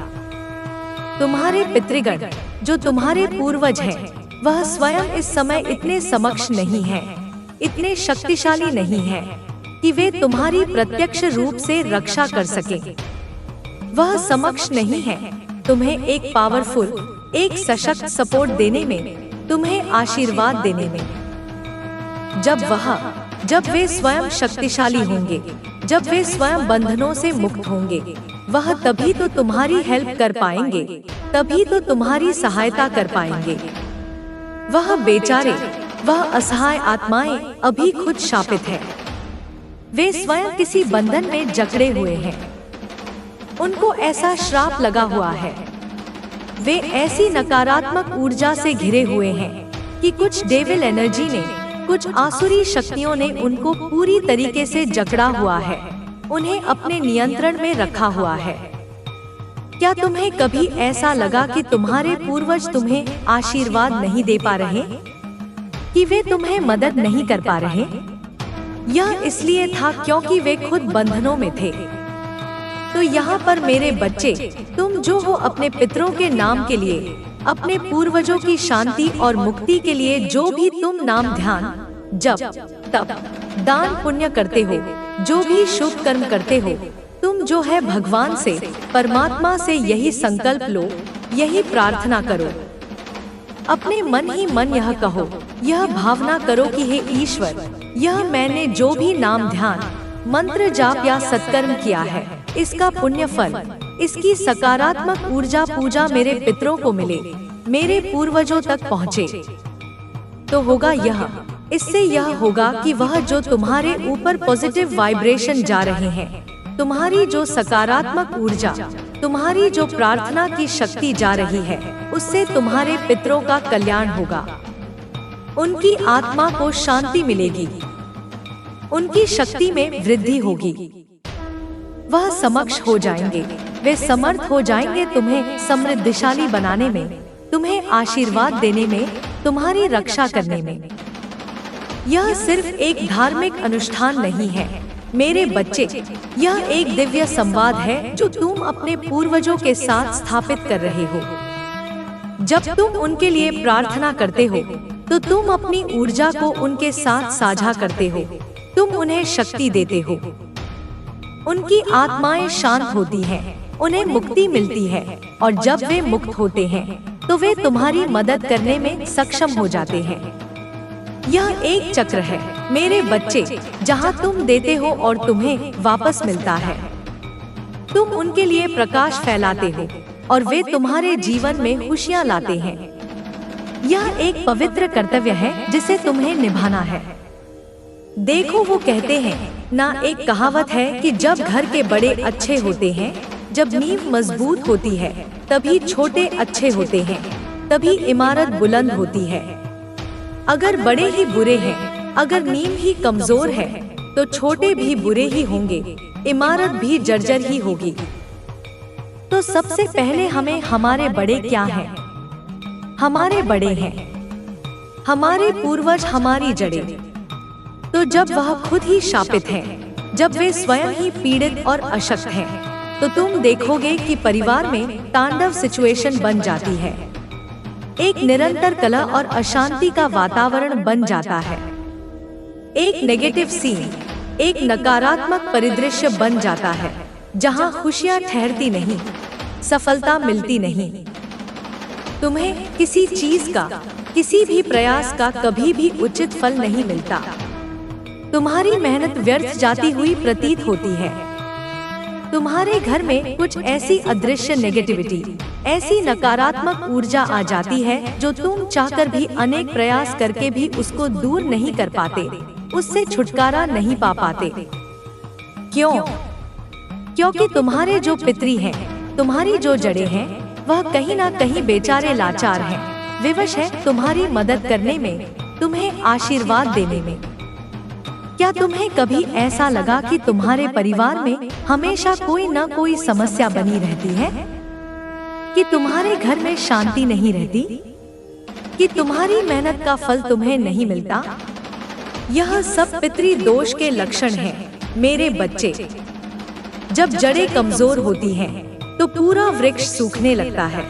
तुम्हारे पितृगण जो तुम्हारे पूर्वज हैं, वह स्वयं इस समय इतने समक्ष नहीं हैं, इतने शक्तिशाली नहीं हैं कि वे तुम्हारी प्रत्यक्ष रूप से रक्षा कर सकें। वह समक्ष नहीं है तुम्हें एक पावरफुल, एक सशक्त सपोर्ट देने में, तुम्हें आशीर्वाद देने में। जब वे स्वयं शक्तिशाली होंगे, जब वे स्वयं बंधनों से मुक्त होंगे, वह तभी तो तुम्हारी हेल्प कर पाएंगे, तभी तो तुम्हारी सहायता कर पाएंगे। वह बेचारे, वह असहाय आत्माएं अभी खुद शापित है। वे स्वयं किसी बंधन में जकड़े हुए हैं। उनको ऐसा श्राप लगा हुआ है। वे ऐसी नकारात्मक ऊर्जा से घिरे हुए हैं कि कुछ डेविल एनर्जी ने, कुछ आसुरी शक्तियों ने उनको पूरी तरीके से जकड़ा हुआ है, उन्हें अपने नियंत्रण में रखा हुआ है। क्या तुम्हें कभी ऐसा लगा कि तुम्हारे पूर्वज तुम्हें आशीर्वाद नहीं दे पा रहे, कि वे तुम्हें मदद नहीं कर पा रहे? यह इसलिए था क्योंकि वे खुद बंधनों में थे। तो यहाँ पर मेरे बच्चे, तुम जो हो अपने पितरों के नाम के लिए, अपने पूर्वजों की शांति और मुक्ति के लिए जो भी तुम नाम, ध्यान, जप, तप, दान पुण्य करते हो, जो भी शुभ कर्म करते हो, तुम जो है भगवान से, परमात्मा से यही संकल्प लो, यही प्रार्थना करो। अपने मन ही मन यह कहो, यह भावना करो कि हे ईश्वर, यह मैंने जो भी नाम, ध्यान, मंत्र जाप या सत्कर्म किया है, इसका पुण्य फल, इसकी सकारात्मक ऊर्जा पूजा मेरे पितरों को मिले, मेरे पूर्वजों तक पहुँचे। तो होगा यह, इससे यह होगा कि वह जो तुम्हारे ऊपर पॉजिटिव वाइब्रेशन जा रहे हैं, तुम्हारी जो सकारात्मक ऊर्जा, तुम्हारी जो प्रार्थना की शक्ति जा रही है, उससे तुम्हारे पितरों का कल्याण होगा। उनकी आत्मा को शांति मिलेगी, उनकी शक्ति में वृद्धि होगी। वह समक्ष हो जाएंगे, वे समर्थ हो जाएंगे तुम्हें समृद्धिशाली बनाने में, तुम्हें आशीर्वाद देने में, तुम्हारी रक्षा करने में। यह सिर्फ एक धार्मिक अनुष्ठान नहीं है मेरे बच्चे, यह एक दिव्य संवाद है जो तुम अपने पूर्वजों के साथ स्थापित कर रहे हो। जब तुम उनके लिए प्रार्थना करते हो, तो तुम अपनी ऊर्जा को उनके साथ साझा करते हो, तुम उन्हें शक्ति देते हो। उनकी आत्माएं शांत होती हैं, उन्हें मुक्ति मिलती है, और जब वे मुक्त होते हैं, तो वे तुम्हारी मदद करने में सक्षम हो जाते हैं। यह एक चक्र है मेरे बच्चे, जहां तुम देते हो और तुम्हें वापस मिलता है। तुम उनके लिए प्रकाश फैलाते हो और वे तुम्हारे जीवन में खुशियां लाते हैं। यह एक पवित्र कर्तव्य है जिसे तुम्हें निभाना है। देखो, वो कहते हैं ना, एक कहावत है कि जब घर के बड़े अच्छे होते हैं, जब नींव मजबूत होती है, तभी छोटे अच्छे होते हैं, तभी इमारत बुलंद होती है। अगर बड़े ही बुरे हैं, अगर नींव ही कमजोर है, तो छोटे भी बुरे ही होंगे, इमारत भी जर्जर ही होगी। तो सबसे पहले हमें हमारे बड़े क्या हैं? हमारे बड़े हैं हमारे पूर्वज, हमारी जड़ें। तो जब वह खुद ही शापित हैं, जब वे स्वयं ही पीड़ित और अशक्त हैं, तो तुम देखोगे कि परिवार में तांडव सिचुएशन बन जाती है। एक निरंतर कलह और अशांति का वातावरण बन जाता है। एक नेगेटिव सीन, एक नकारात्मक परिदृश्य बन जाता है, जहां खुशियां ठहरती नहीं, सफलता मिलती नहीं। तुम्हें किसी चीज का, किसी भी प्रयास का कभी भी उचित फल नहीं मिलता। तुम्हारी मेहनत व्यर्थ जाती हुई प्रतीत होती है। तुम्हारे घर में कुछ ऐसी अदृश्य नेगेटिविटी, ऐसी नकारात्मक ऊर्जा आ जाती है जो तुम चाहकर भी, अनेक प्रयास करके भी उसको दूर नहीं कर पाते, उससे छुटकारा नहीं पा पाते। क्यों? क्योंकि तुम्हारे जो पितरी हैं, तुम्हारी जो जड़ें हैं, वह कहीं ना कहीं बेचारे लाचार हैं। विवश है तुम्हारी मदद करने में, तुम्हें आशीर्वाद देने में। क्या तुम्हें कभी ऐसा लगा कि तुम्हारे परिवार में हमेशा कोई न कोई समस्या बनी रहती है? कि तुम्हारे घर में शांति नहीं रहती? कि तुम्हारी मेहनत का फल तुम्हें नहीं मिलता? यह सब पितृ दोष के लक्षण हैं, मेरे बच्चे। जब जड़ें कमजोर होती हैं, तो पूरा वृक्ष सूखने लगता है।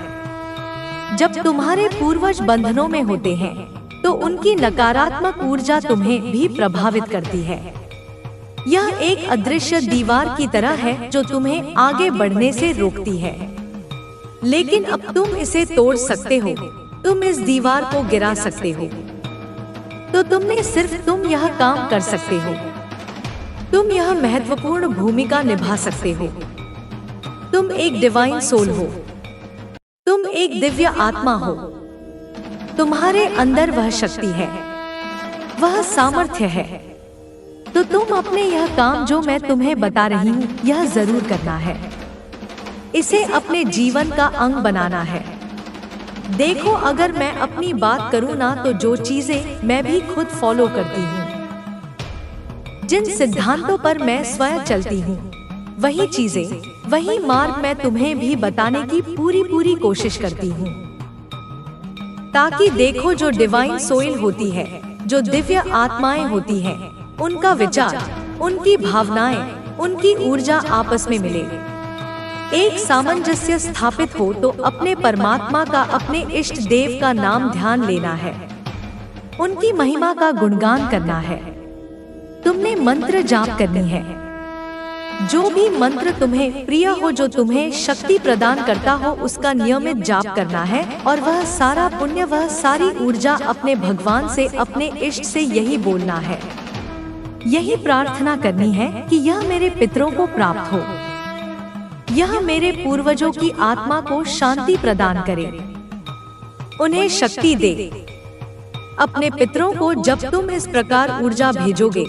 जब तुम्हारे पूर्वज बंधनों में होते हैं, तो उनकी नकारात्मक ऊर्जा तुम्हें भी प्रभावित करती है। यह एक अदृश्य दीवार की तरह है जो तुम्हें आगे बढ़ने से रोकती है। लेकिन अब तुम इसे तोड़ सकते हो, तुम इस दीवार को गिरा सकते हो। तो तुम यह काम कर सकते हो। तुम यह महत्वपूर्ण भूमिका निभा सकते हो। तुम एक डिवाइन सोल हो। तुम एक दिव्य आत्मा हो। तुम्हारे अंदर वह शक्ति है, वह सामर्थ्य है। तो तुम अपने यह काम जो मैं तुम्हें बता रही हूँ, यह जरूर करना है। इसे अपने जीवन का अंग बनाना है। देखो, अगर मैं अपनी बात करूँ ना, तो जो चीजें मैं भी खुद फॉलो करती हूँ, जिन सिद्धांतों पर मैं स्वयं चलती हूँ, वही चीजें, वही मार्ग मैं तुम्हें भी बताने की पूरी कोशिश करती हूँ। ताकि देखो, जो डिवाइन सोल होती है, जो दिव्य आत्माएं होती हैं, उनका विचार, उनकी भावनाएं, उनकी ऊर्जा आपस में मिले, एक सामंजस्य स्थापित हो। तो अपने परमात्मा का, अपने इष्ट देव का नाम ध्यान लेना है, उनकी महिमा का गुणगान करना है। तुमने मंत्र जाप करनी है। जो भी मंत्र तुम्हें प्रिय हो, जो तुम्हें शक्ति प्रदान करता हो, उसका नियमित जाप करना है। और वह सारा पुण्य, वह सारी ऊर्जा अपने भगवान से, अपने इष्ट से यही बोलना है, यही प्रार्थना करनी है कि यह मेरे पितरों को प्राप्त हो, यह मेरे पूर्वजों की आत्मा को शांति प्रदान करे, उन्हें शक्ति दे। अपने पितरों को जब तुम इस प्रकार ऊर्जा भेजोगे,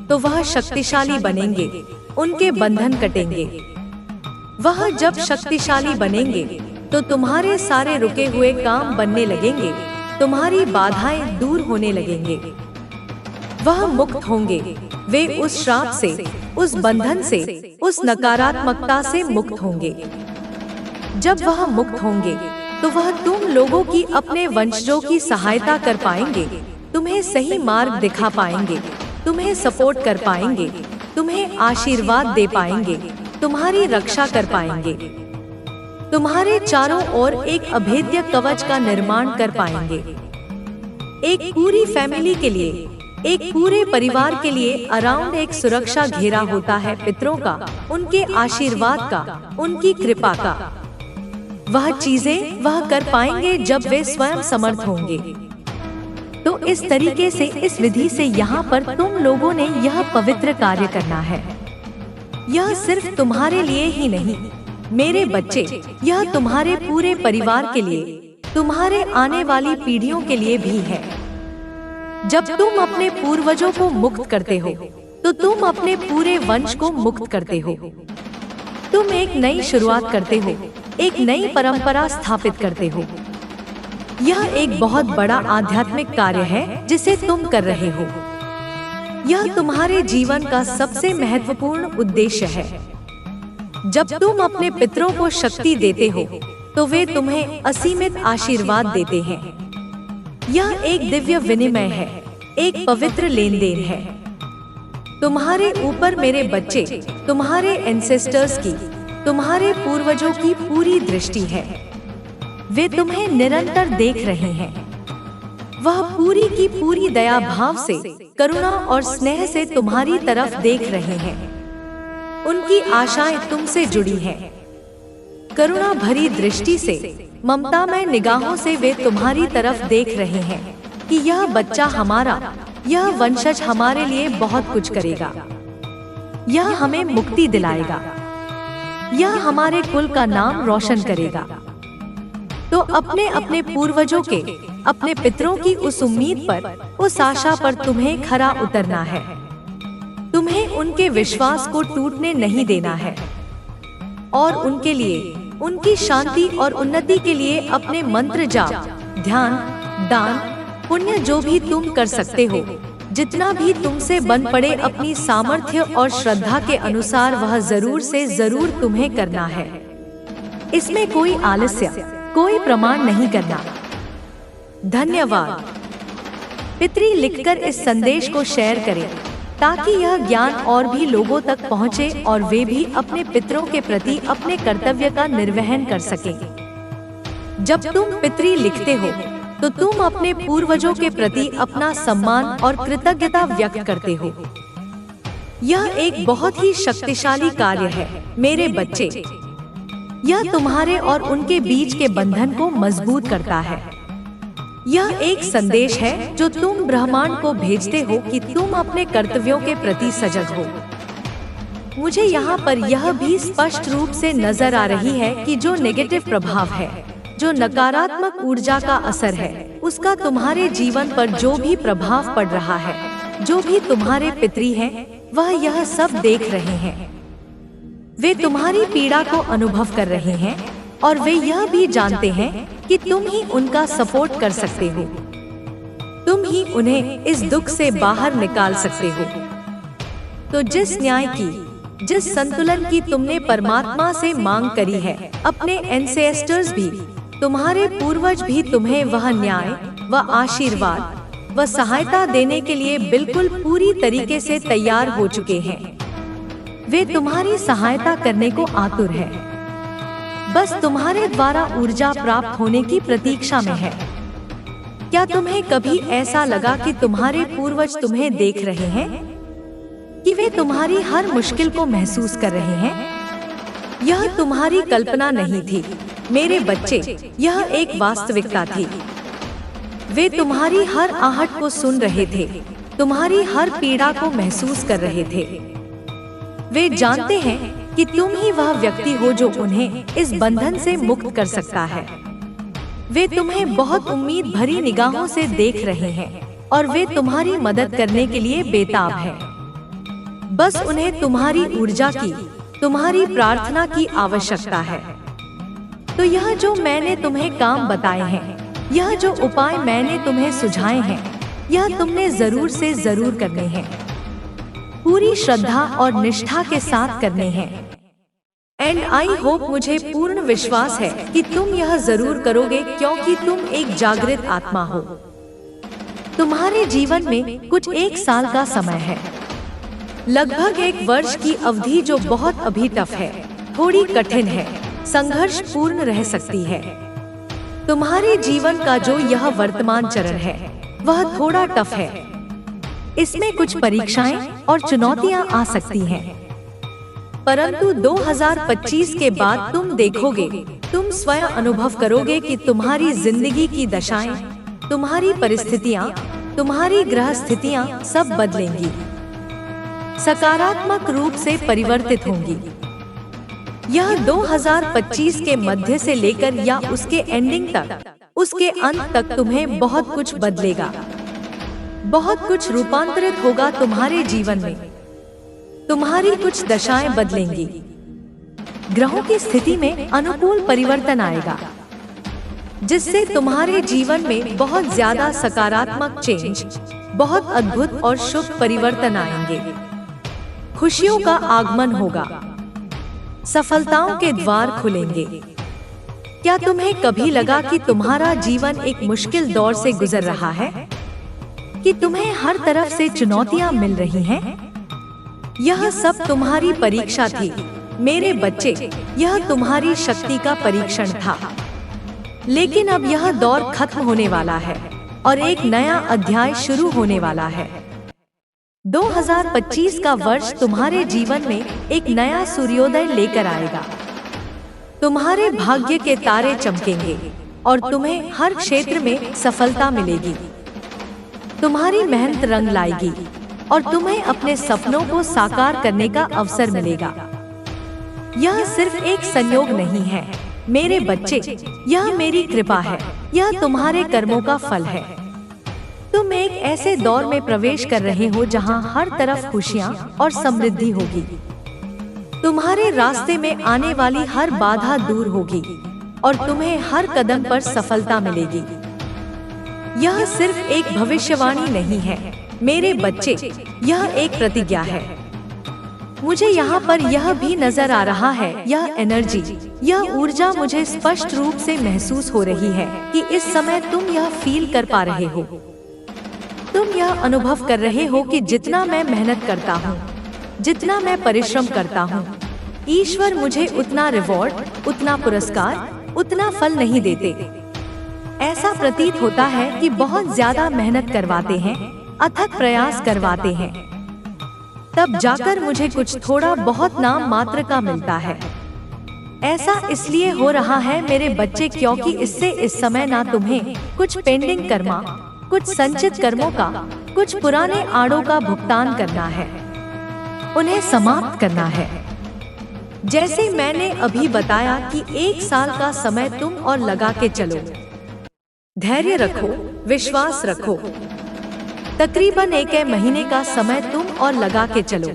तो वह शक्तिशाली बनेंगे, उनके बंधन कटेंगे। वह जब शक्तिशाली बनेंगे, तो तुम्हारे सारे रुके हुए काम बनने लगेंगे, तुम्हारी बाधाएं दूर होने लगेंगे। वह मुक्त होंगे, वे उस श्राप से, उस बंधन से, उस नकारात्मकता से मुक्त होंगे। जब वह मुक्त होंगे, तो वह तुम लोगों की, अपने वंशजों की सहायता कर पाएंगे, तुम्हें सही मार्ग दिखा पाएंगे, तुम्हें सपोर्ट कर पाएंगे, तुम्हें आशीर्वाद दे पाएंगे, तुम्हारी रक्षा कर पाएंगे, तुम्हारे चारों ओर एक अभेद्य कवच का निर्माण कर पाएंगे। एक पूरी फैमिली के लिए, एक पूरे परिवार के लिए अराउंड एक सुरक्षा घेरा होता है पितरों का, उनके आशीर्वाद का, उनकी कृपा का। वह चीजें वह कर पाएंगे जब वे स्वयं समर्थ होंगे। तो इस तरीके से, इस विधि से यहाँ पर तुम लोगों ने यह पवित्र कार्य करना है। यह सिर्फ तुम्हारे लिए ही नहीं मेरे बच्चे, यह तुम्हारे पूरे परिवार के लिए, तुम्हारे आने वाली पीढ़ियों के लिए भी है। जब तुम अपने पूर्वजों को मुक्त करते हो, तो तुम अपने पूरे वंश को मुक्त करते हो। तुम एक नई शुरुआत करते हो, एक नई परंपरा स्थापित करते हो। यह एक बहुत बड़ा आध्यात्मिक कार्य है जिसे तुम कर रहे हो। यह तुम्हारे जीवन का सबसे महत्वपूर्ण उद्देश्य है। जब तुम अपने पितरों को शक्ति देते हो, तो वे तुम्हें असीमित आशीर्वाद देते हैं। यह एक दिव्य विनिमय है, एक पवित्र लेन देन है। तुम्हारे ऊपर मेरे बच्चे, तुम्हारे एंसेस्टर्स की, तुम्हारे पूर्वजों की पूरी दृष्टि है। वे तुम्हें निरंतर देख रहे हैं। वह पूरी की पूरी दया भाव से, करुणा और स्नेह से तुम्हारी तरफ देख रहे हैं। उनकी आशाएं तुमसे जुड़ी हैं। करुणा भरी दृष्टि से, ममतामय निगाहों से वे तुम्हारी तरफ देख रहे हैं कि यह बच्चा हमारा, यह वंशज हमारे लिए बहुत कुछ करेगा। यह हमें मुक्ति दिलाएगा। यह हमारे कुल का नाम रोशन करेगा। तो अपने अपने पूर्वजों के, अपने पितरों की उस उम्मीद पर, उस आशा पर तुम्हें खरा उतरना है। तुम्हें उनके विश्वास को टूटने नहीं देना है। और उनके लिए, उनकी शांति और उन्नति के लिए अपने मंत्र जाप, ध्यान दान पुण्य जो भी तुम कर सकते हो, जितना भी तुमसे बन पड़े अपनी सामर्थ्य और श्रद्धा के अनुसार, वह जरूर से जरूर तुम्हें करना है। इसमें कोई आलस्य, कोई प्रमाण नहीं करना। धन्यवाद। पितरी लिखकर इस संदेश को शेयर करें ताकि यह ज्ञान और भी लोगों तक पहुंचे और वे भी अपने पितरों के प्रति अपने कर्तव्य का निर्वहन कर सकें। जब तुम पितरी लिखते हो तो तुम अपने पूर्वजों के प्रति अपना सम्मान और कृतज्ञता व्यक्त करते हो। यह एक बहुत ही शक्तिशाली कार्य है मेरे बच्चे। यह तुम्हारे और उनके बीच के बंधन को मजबूत करता है। यह एक संदेश है जो तुम ब्रह्मांड को भेजते हो कि तुम अपने कर्तव्यों के प्रति सजग हो। मुझे यहाँ पर यह भी स्पष्ट रूप से नजर आ रही है कि जो नेगेटिव प्रभाव है, जो नकारात्मक ऊर्जा का असर है, उसका तुम्हारे जीवन पर जो भी प्रभाव पड़ रहा है, जो भी तुम्हारे पितरी हैं, वह यह सब देख रहे हैं। वे तुम्हारी पीड़ा को अनुभव कर रहे हैं और वे यह भी जानते हैं कि तुम ही उनका सपोर्ट कर सकते हो। तुम ही उन्हें इस दुख से बाहर निकाल सकते हो। तो जिस न्याय की, जिस संतुलन की तुमने परमात्मा से मांग करी है, अपने एंसेस्टर्स भी, तुम्हारे पूर्वज भी तुम्हें वह न्याय व आशीर्वाद व सहायता देने के लिए बिल्कुल पूरी तरीके से तैयार हो चुके हैं। वे तुम्हारी सहायता करने को आतुर है, बस तुम्हारे द्वारा ऊर्जा प्राप्त होने की प्रतीक्षा में है। क्या तुम्हें कभी ऐसा लगा कि तुम्हारे पूर्वज तुम्हें देख रहे हैं, कि वे तुम्हारी हर मुश्किल को महसूस कर रहे हैं? यह तुम्हारी कल्पना नहीं थी मेरे बच्चे, यह एक वास्तविकता थी। वे तुम्हारी हर आहट को सुन रहे थे, तुम्हारी हर पीड़ा को महसूस कर रहे थे। वे जानते हैं कि तुम ही वह व्यक्ति हो जो उन्हें इस बंधन से मुक्त कर सकता है। वे तुम्हें बहुत उम्मीद भरी निगाहों से देख रहे हैं और वे तुम्हारी मदद करने के लिए बेताब हैं। बस उन्हें तुम्हारी ऊर्जा की, तुम्हारी प्रार्थना की आवश्यकता है। तो यह जो मैंने तुम्हें काम बताए हैं, यह जो उपाय मैंने तुम्हें सुझाए हैं, यह तुमने जरूर से जरूर करने हैं। पूरी श्रद्धा और निष्ठा के साथ करने हैं। एंड आई होप, मुझे पूर्ण विश्वास है कि तुम यह जरूर करोगे, क्योंकि तुम एक जागृत आत्मा हो। तुम्हारे जीवन में कुछ 1 साल का समय है, लगभग 1 वर्ष की अवधि जो बहुत अभी टफ है, थोड़ी कठिन है, संघर्ष पूर्ण रह सकती है। तुम्हारे जीवन का जो यह वर्तमान चरण है, वह थोड़ा टफ है। इसमें कुछ परीक्षाएं और चुनौतियां आ सकती हैं, परंतु 2025 के बाद तुम देखोगे, तुम स्वयं अनुभव करोगे कि तुम्हारी जिंदगी की दशाएं, तुम्हारी परिस्थितियां, तुम्हारी ग्रह स्थितियां सब बदलेंगी, सकारात्मक रूप से परिवर्तित होंगी। यह 2025 के मध्य से लेकर या उसके एंडिंग तक, उसके अंत तक तुम्हें बहुत कुछ बदलेगा, बहुत कुछ रूपांतरित होगा तुम्हारे जीवन में। तुम्हारी कुछ दशाएं बदलेंगी, ग्रहों की स्थिति में अनुकूल परिवर्तन आएगा, जिससे तुम्हारे जीवन में बहुत ज्यादा सकारात्मक चेंज, बहुत अद्भुत और शुभ परिवर्तन आएंगे। खुशियों का आगमन होगा, सफलताओं के द्वार खुलेंगे। क्या तुम्हें कभी लगा कि तुम्हारा जीवन एक मुश्किल दौर से गुजर रहा है, कि तुम्हें हर तरफ से चुनौतियां मिल रही हैं? यह सब तुम्हारी परीक्षा थी मेरे बच्चे, यह तुम्हारी शक्ति का परीक्षण था। लेकिन अब यह दौर खत्म होने वाला है और एक नया अध्याय शुरू होने वाला है। 2025 का वर्ष तुम्हारे जीवन में एक नया सूर्योदय लेकर आएगा। तुम्हारे भाग्य के तारे चमकेंगे और तुम्हें हर क्षेत्र में सफलता मिलेगी। तुम्हारी मेहनत रंग लाएगी और तुम्हें अपने सपनों को साकार करने का अवसर मिलेगा। यह सिर्फ एक संयोग नहीं है मेरे बच्चे, यह मेरी कृपा है, यह तुम्हारे कर्मों का फल है। तुम एक ऐसे दौर में प्रवेश कर रहे हो जहां हर तरफ खुशियां और समृद्धि होगी। तुम्हारे रास्ते में आने वाली हर बाधा दूर होगी और तुम्हें हर कदम पर सफलता मिलेगी। यह सिर्फ एक भविष्यवाणी नहीं है मेरे बच्चे, यह एक प्रतिज्ञा है। मुझे यहाँ पर यह भी नजर आ रहा है, यह एनर्जी, यह ऊर्जा मुझे स्पष्ट रूप से महसूस हो रही है कि इस समय तुम यह फील कर पा रहे हो। तुम यह अनुभव कर रहे हो कि जितना मैं मेहनत करता हूँ, जितना मैं परिश्रम करता हूँ, ईश्वर मुझे उतना रिवॉर्ड, उतना पुरस्कार, उतना फल नहीं देते। ऐसा प्रतीत होता है कि बहुत ज्यादा मेहनत करवाते हैं, अथक प्रयास करवाते हैं, तब जाकर मुझे कुछ थोड़ा बहुत नाम मात्र का मिलता है। ऐसा इसलिए हो रहा है मेरे बच्चे क्योंकि इससे इस समय ना तुम्हें कुछ पेंडिंग कर्मा, कुछ संचित कर्मों का, कुछ पुराने आड़ों का भुगतान करना है, उन्हें समाप्त करना है। जैसे मैंने अभी बताया कि 1 साल का समय तुम और लगा के चलो, धैर्य रखो, विश्वास रखो। तकरीबन 1 महीने का समय तुम और लगा के चलो।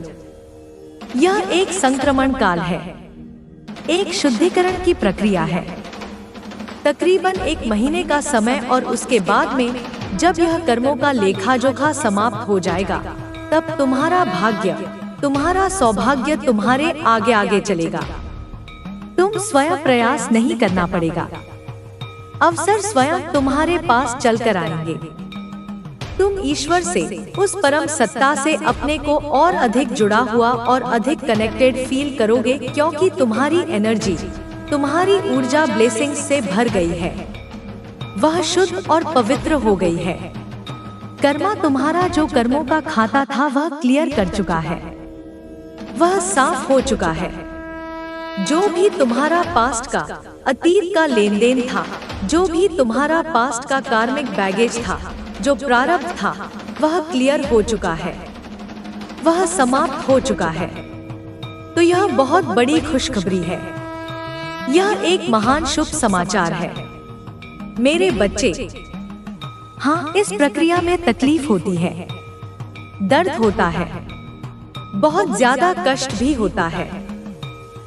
यह एक संक्रमण काल है, एक शुद्धिकरण की प्रक्रिया है। तकरीबन 1 महीने का समय और उसके बाद में जब यह कर्मों का लेखा जोखा समाप्त हो जाएगा, तब तुम्हारा भाग्य, तुम्हारा सौभाग्य तुम्हारे आगे आगे चलेगा। तुम स्वयं प्रयास नहीं करना पड़ेगा, अवसर स्वयं तुम्हारे पास चलकर आएंगे। तुम ईश्वर से, उस परम सत्ता से अपने को और अधिक जुड़ा हुआ और अधिक कनेक्टेड फील करोगे क्योंकि तुम्हारी एनर्जी, तुम्हारी ऊर्जा ब्लेसिंग्स से भर गई है, वह शुद्ध और पवित्र हो गई है। कर्मा तुम्हारा जो कर्मों का खाता था वह क्लियर कर चुका है, वह साफ हो चुका है। जो भी तुम्हारा पास्ट का, अतीत का लेन देन था, जो भी तुम्हारा पास्ट का कार्मिक बैगेज था, जो प्रारब्ध था, वह क्लियर हो चुका है, वह समाप्त हो चुका है। तो यह बहुत बड़ी खुशखबरी है, यह एक महान शुभ समाचार है मेरे बच्चे। हाँ, इस प्रक्रिया में तकलीफ होती है, दर्द होता है, बहुत ज्यादा कष्ट भी होता है,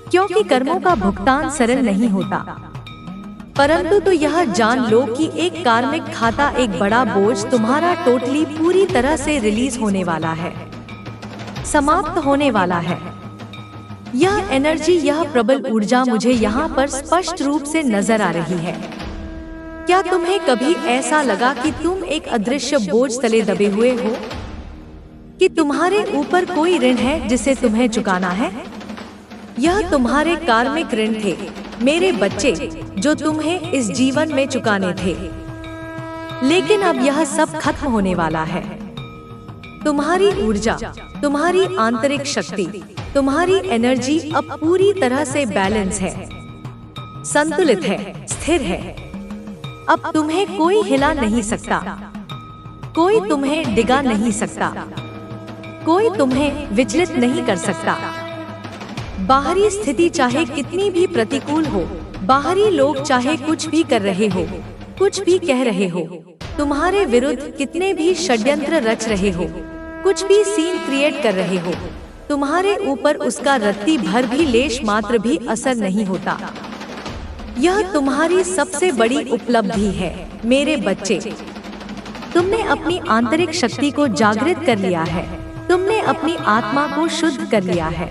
क्योंकि कर्मों का भुगतान सरल नहीं होता। परंतु तो यह जान लो कि एक कार्मिक खाता, एक बड़ा बोझ तुम्हारा टोटली पूरी तरह से रिलीज होने वाला है, समाप्त होने वाला है। यह एनर्जी, यह प्रबल ऊर्जा मुझे यहाँ पर स्पष्ट रूप से नजर आ रही है। क्या तुम्हें कभी ऐसा लगा कि तुम एक अदृश्य बोझ तले दबे हुए हो, कि तुम्हारे ऊपर कोई ऋण है जिसे तुम्हें चुकाना है? यह तुम्हारे कार्मिक ऋण थे मेरे बच्चे, जो तुम्हें इस जीवन में चुकाने थे। लेकिन अब यह सब खत्म होने वाला है। तुम्हारी ऊर्जा, तुम्हारी आंतरिक शक्ति, तुम्हारी एनर्जी अब पूरी तरह से बैलेंस है, संतुलित है, स्थिर है। अब तुम्हें कोई हिला नहीं सकता, कोई तुम्हें डिगा नहीं सकता, कोई तुम्हें विचलित नहीं कर सकता। बाहरी स्थिति चाहे कितनी भी प्रतिकूल हो, बाहरी लोग चाहे कुछ भी कर रहे हो, कुछ भी कह रहे हो, तुम्हारे विरुद्ध कितने भी षड्यंत्र रच रहे हो, कुछ भी सीन क्रिएट कर रहे हो, तुम्हारे ऊपर उसका रत्ती भर भी लेश मात्र भी असर नहीं होता। यह तुम्हारी सबसे बड़ी उपलब्धि है मेरे बच्चे। तुमने अपनी आंतरिक शक्ति को जागृत कर लिया है, तुमने अपनी आत्मा को शुद्ध कर लिया है।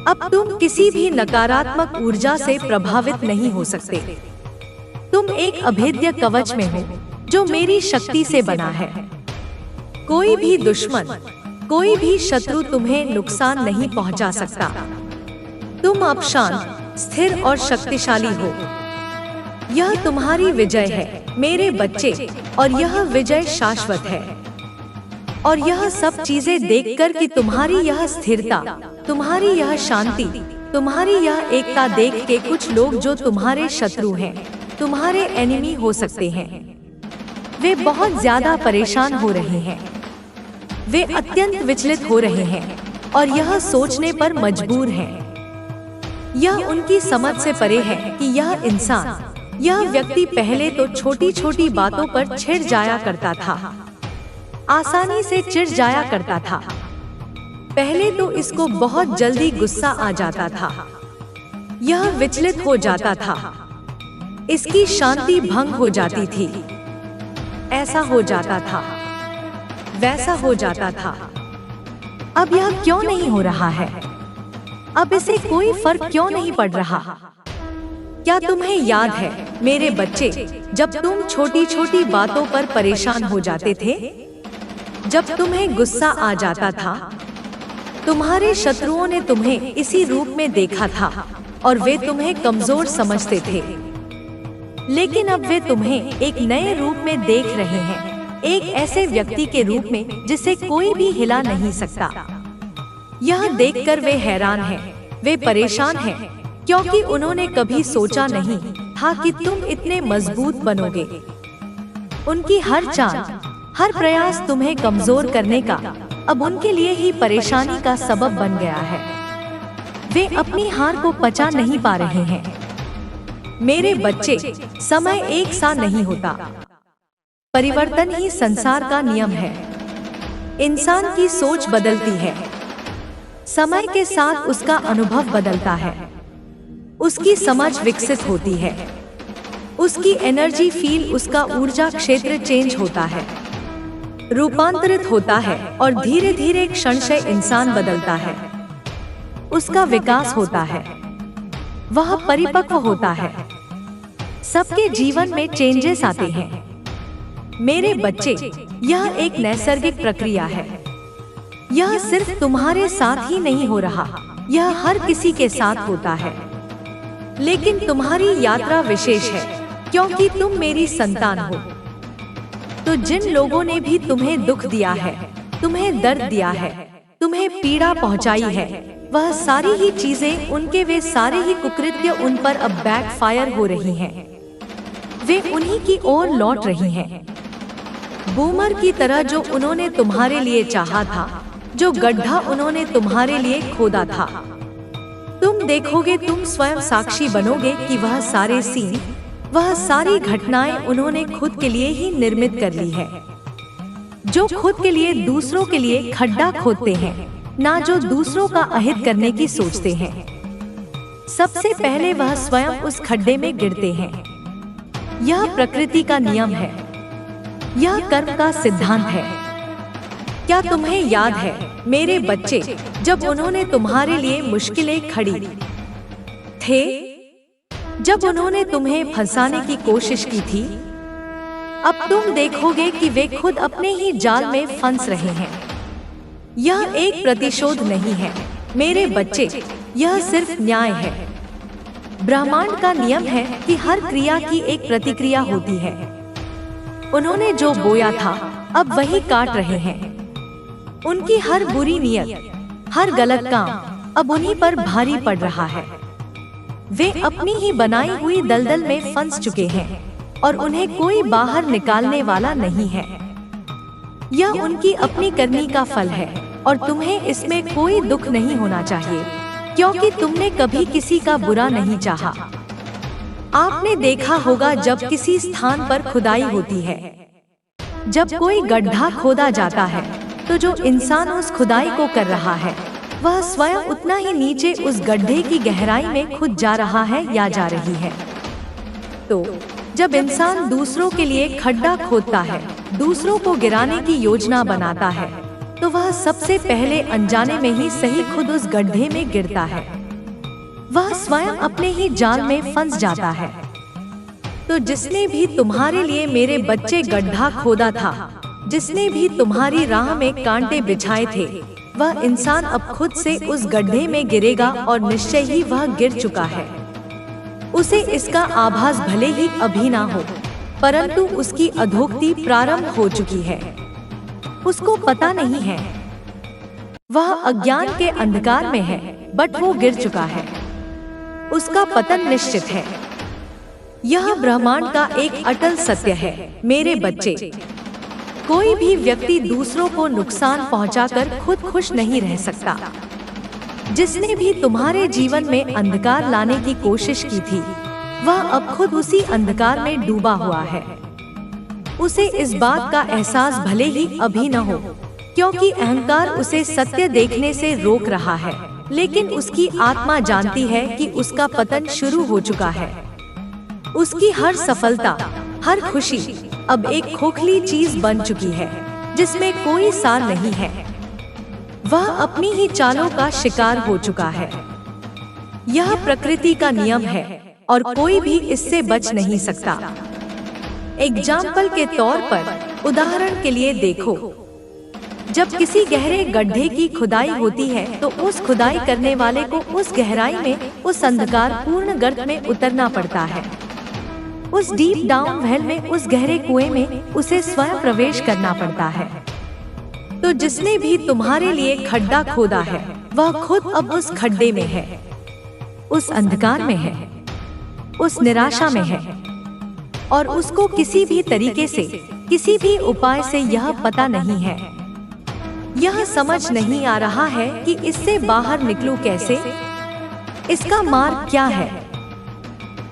अब तुम किसी भी नकारात्मक ऊर्जा से प्रभावित नहीं हो सकते। तुम एक अभेद्य कवच में हो जो मेरी शक्ति से बना है। कोई भी दुश्मन, कोई भी शत्रु तुम्हें नुकसान नहीं पहुंचा सकता। तुम अब शांत, स्थिर और शक्तिशाली हो। यह तुम्हारी विजय है मेरे बच्चे, और यह विजय शाश्वत है। और यह सब चीजें देखकर कि तुम्हारी यह स्थिरता, तुम्हारी यह शांति, तुम्हारी यह एकता देख के कुछ लोग जो तुम्हारे शत्रु हैं, तुम्हारे एनिमी हो सकते हैं, वे बहुत ज्यादा परेशान हो रहे हैं, वे अत्यंत विचलित हो रहे हैं और यह सोचने पर मजबूर हैं। यह उनकी समझ से परे है कि यह इंसान, यह व्यक्ति पहले तो छोटी छोटी बातों पर छिड़ जाया करता था, आसानी से चिढ़ जाया करता था। पहले तो इसको बहुत जल्दी गुस्सा आ जाता था, यह विचलित हो जाता था, इसकी शांति भंग हो जाती थी। ऐसा हो जाता था, वैसा हो जाता था। अब यह क्यों नहीं हो रहा है? अब इसे कोई फर्क क्यों नहीं पड़ रहा? क्या तुम्हें याद है मेरे बच्चे, जब तुम छोटी छोटी बातों पर परेशान हो जाते थे, जब तुम्हें गुस्सा आ जाता था, तुम्हारे शत्रुओं ने तुम्हें इसी रूप में देखा था और वे तुम्हें कमजोर समझते थे। लेकिन अब वे तुम्हें एक नए रूप में देख रहे हैं, एक ऐसे व्यक्ति के रूप में जिसे कोई भी हिला नहीं सकता। यह देखकर वे हैरान हैं, वे परेशान हैं, क्योंकि उन्होंने कभी सोचा नहीं था कि तुम इतने मजबूत बनोगे। उनकी हर चाल, हर प्रयास तुम्हें कमजोर करने का अब उनके लिए ही परेशानी का सबब बन गया है। वे अपनी हार को पचा नहीं पा रहे हैं। मेरे बच्चे, समय एक सा नहीं होता। परिवर्तन ही संसार का नियम है। इंसान की सोच बदलती है, समय के साथ उसका अनुभव बदलता है, उसकी समझ विकसित होती है, उसकी एनर्जी फील्ड, उसका ऊर्जा क्षेत्र चेंज होता है, रूपांतरित होता है और धीरे धीरे क्षणशः इंसान बदलता है। उसका विकास होता है, वह परिपक्व होता है। सबके जीवन में चेंजेस आते हैं। मेरे बच्चे, यह एक नैसर्गिक प्रक्रिया है। यह सिर्फ तुम्हारे साथ ही नहीं हो रहा, यह हर किसी के साथ होता है। लेकिन तुम्हारी यात्रा विशेष है, क्योंकि तुम मेरी संतान हो। तो जिन लोगों ने भी तुम्हें दुख दिया है, तुम्हें दर्द दिया है, तुम्हें पीड़ा पहुंचाई है, वह सारी ही चीजें, उनके वे सारे ही कुकृत्य उन पर अब बैकफायर हो रही हैं। वे उन्हीं की ओर लौट रही हैं। बूमर की तरह जो उन्होंने तुम्हारे लिए चाहा था, जो गड्ढा उन्होंने तुम्हारे लिए खोदा था। तुम देखोगे, तुम स्वयं साक्षी बनोगे कि वह सारे सीन, वह सारी घटनाएं उन्होंने खुद के लिए ही निर्मित कर ली है। जो खुद के लिए दूसरों के लिए खड्डा खोदते हैं, ना जो दूसरों का अहित करने की सोचते हैं। सबसे पहले वह स्वयं उस खड्डे में गिरते हैं। यह प्रकृति का नियम है, यह कर्म का सिद्धांत है। क्या तुम्हें याद है मेरे बच्चे, जब उन्होंने तुम्हारे लिए मुश्किलें खड़ी थे, जब उन्होंने तुम्हें फंसाने की कोशिश की थी? अब तुम देखोगे कि वे खुद अपने ही जाल में फंस रहे हैं। यह एक प्रतिशोध नहीं है मेरे बच्चे, यह सिर्फ न्याय है। ब्रह्मांड का नियम है कि हर क्रिया की एक प्रतिक्रिया होती है। उन्होंने जो बोया था, अब वही काट रहे हैं। उनकी हर बुरी नीयत, हर गलत काम अब उन्हीं पर भारी पड़ रहा है। वे अपनी ही बनाई हुई दलदल में फंस चुके हैं और उन्हें कोई बाहर निकालने वाला नहीं है। यह उनकी अपनी करनी का फल है और तुम्हें इसमें कोई दुख नहीं होना चाहिए, क्योंकि तुमने कभी किसी का बुरा नहीं चाहा। आपने देखा होगा, जब किसी स्थान पर खुदाई होती है, जब कोई गड्ढा खोदा जाता है, तो जो इंसान उस खुदाई को कर रहा है, वह स्वयं उतना ही नीचे उस गड्ढे की गहराई में खुद जा रहा है या जा रही है। तो जब इंसान दूसरों के लिए खड्डा खोदता है, दूसरों को गिराने की योजना बनाता है, तो वह सबसे पहले अनजाने में ही सही खुद उस गड्ढे में गिरता है। वह स्वयं अपने ही जाल में फंस जाता है। तो जिसने भी तुम्हारे लिए मेरे बच्चे गड्ढा खोदा था, जिसने भी तुम्हारी राह में कांटे बिछाए थे, वह इंसान अब खुद से उस गड्ढे में गिरेगा और निश्चय ही वह गिर चुका है। उसे इसका आभास भले ही अभी ना हो, परंतु उसकी अधोगति प्रारंभ हो चुकी है। उसको पता नहीं है, वह अज्ञान के अंधकार में है, बट वो गिर चुका है। उसका पतन निश्चित है। यह ब्रह्मांड का एक अटल सत्य है मेरे बच्चे। कोई भी व्यक्ति दूसरों को नुकसान पहुंचाकर खुद खुश नहीं रह सकता। जिसने भी तुम्हारे जीवन में अंधकार लाने की कोशिश की थी, वह अब खुद उसी अंधकार में डूबा हुआ है। उसे इस बात का एहसास भले ही अभी न हो, क्योंकि अहंकार उसे सत्य देखने से रोक रहा है, लेकिन उसकी आत्मा जानती है कि उसका पतन शुरू हो चुका है। उसकी हर सफलता, हर खुशी अब एक खोखली चीज बन चुकी है जिसमें कोई सार नहीं है। वह अपनी ही चालों का शिकार हो चुका है। यह प्रकृति का नियम है और कोई भी इससे बच नहीं सकता। एग्जाम्पल के तौर पर उदाहरण के लिए देखो, जब किसी गहरे गड्ढे की खुदाई होती है तो उस खुदाई करने वाले को उस गहराई में, उस अंधकार पूर्ण गर्त में उतरना पड़ता है। उस डीप डाउन वेल में, उस गहरे कुएं में उसे स्वयं प्रवेश करना पड़ता है। तो जिसने भी तुम्हारे लिए खड्डा खोदा है वह खुद अब उस खड्डे में है, उस अंधकार में है, उस निराशा में है, और उसको किसी भी तरीके से, किसी भी उपाय से यह पता नहीं है, यह समझ नहीं आ रहा है कि इससे बाहर निकलूं कैसे, इसका मार्ग क्या है।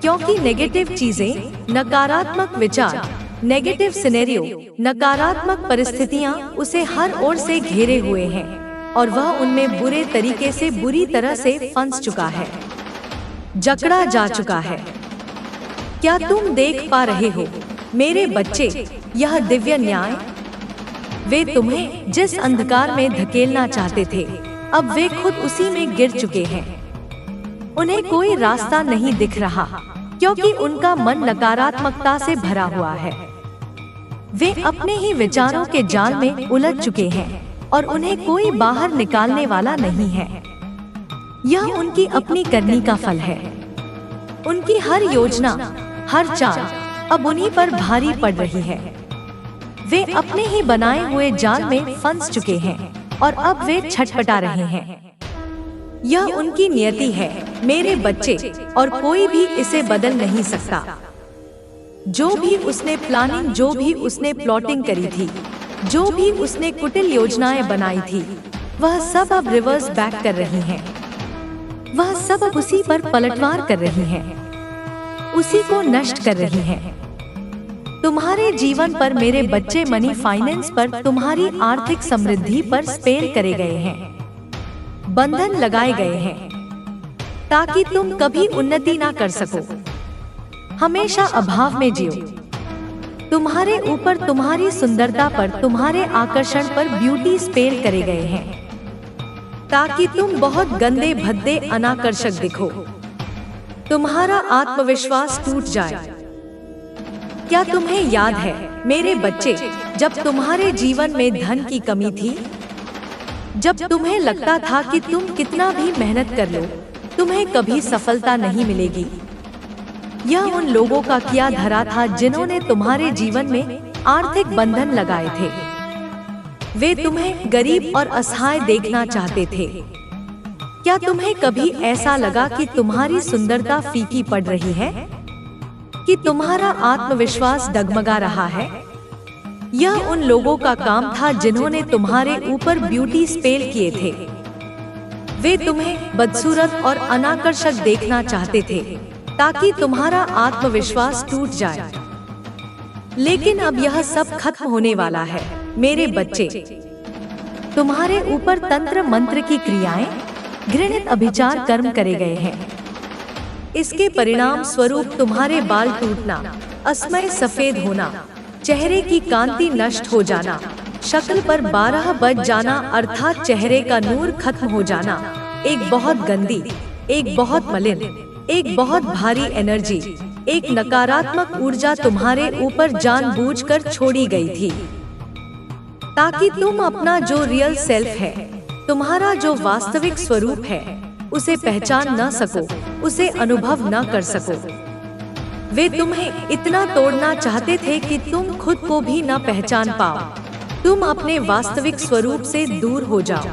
क्योंकि नेगेटिव चीजें, नकारात्मक विचार, नेगेटिव सिनेरियो, नकारात्मक परिस्थितियां उसे हर ओर से घेरे हुए हैं और वह उनमें बुरे तरीके से, बुरी तरह से फंस चुका है, जकड़ा जा चुका है। क्या तुम देख पा रहे हो मेरे बच्चे, यह दिव्य न्याय? वे तुम्हें जिस अंधकार में धकेलना चाहते थे, अब वे खुद उसी में गिर चुके हैं। उन्हें कोई रास्ता नहीं दिख रहा क्योंकि उनका मन नकारात्मकता से भरा हुआ है। वे अपने ही विचारों के जाल में उलझ चुके हैं और उन्हें कोई बाहर निकालने वाला नहीं है। यह उनकी अपनी करनी का फल है। उनकी हर योजना, हर चाल अब उन्हीं पर भारी पड़ रही है। वे अपने ही बनाए हुए जाल में फंस चुके हैं और अब वे छटपटा रहे हैं। यह उनकी नियति है मेरे बच्चे, और कोई भी इसे बदल नहीं सकता। जो भी उसने प्लानिंग, जो भी उसने प्लॉटिंग करी थी, जो भी उसने कुटिल योजनाएं बनाई थी, वह सब अब रिवर्स बैक कर रही हैं। वह सब अब उसी पर पलटवार कर रही हैं, उसी को नष्ट कर रही हैं। तुम्हारे जीवन पर मेरे बच्चे, मनी फाइनेंस पर, तुम्हारी आर्थिक समृद्धि पर स्पेल करे गए हैं, बंधन लगाए गए हैं ताकि तुम कभी उन्नति ना कर सको, हमेशा अभाव में जियो। तुम्हारे ऊपर, तुम्हारी सुंदरता पर, तुम्हारे आकर्षण पर ब्यूटी स्पेल करे गए हैं ताकि तुम बहुत गंदे भद्दे अनाकर्षक दिखो, तुम्हारा आत्मविश्वास टूट जाए। क्या तुम्हें याद है मेरे बच्चे, जब तुम्हारे जीवन में धन की कमी थी, जब तुम्हें लगता था कि तुम कितना भी मेहनत कर लो तुम्हें कभी सफलता नहीं मिलेगी? यह उन लोगों का किया धरा था जिन्होंने तुम्हारे जीवन में आर्थिक बंधन लगाए थे। वे तुम्हें गरीब और असहाय देखना चाहते थे। क्या तुम्हें कभी ऐसा लगा कि तुम्हारी सुंदरता फीकी पड़ रही है, कि तुम्हारा आत्मविश्वास डगमगा रहा है? यह उन लोगों का काम था जिन्होंने तुम्हारे ऊपर ब्यूटी स्पेल किए थे। वे तुम्हें बदसूरत और अनाकर्षक देखना चाहते थे ताकि तुम्हारा आत्मविश्वास टूट जाए। लेकिन अब यह सब खत्म होने वाला है मेरे बच्चे। तुम्हारे ऊपर तंत्र मंत्र की क्रियाएं, घृणित अभिचार कर्म करे गए हैं। इसके परिणाम स्वरूप तुम्हारे बाल टूटना, असमय सफेद होना, चेहरे की कांति नष्ट हो जाना, शक्ल पर 12 बज जाना अर्थात चेहरे का नूर खत्म हो जाना, एक बहुत गंदी, एक बहुत मलिन, एक बहुत भारी एनर्जी, एक नकारात्मक ऊर्जा तुम्हारे ऊपर जानबूझकर छोड़ी गई थी ताकि तुम अपना जो रियल सेल्फ है, तुम्हारा जो वास्तविक स्वरूप है, उसे पहचान न सको, उसे अनुभव न कर सको। वे तुम्हें इतना तोड़ना चाहते थे कि तुम खुद को भी न पहचान पाओ, तुम अपने वास्तविक स्वरूप से दूर हो जाओ।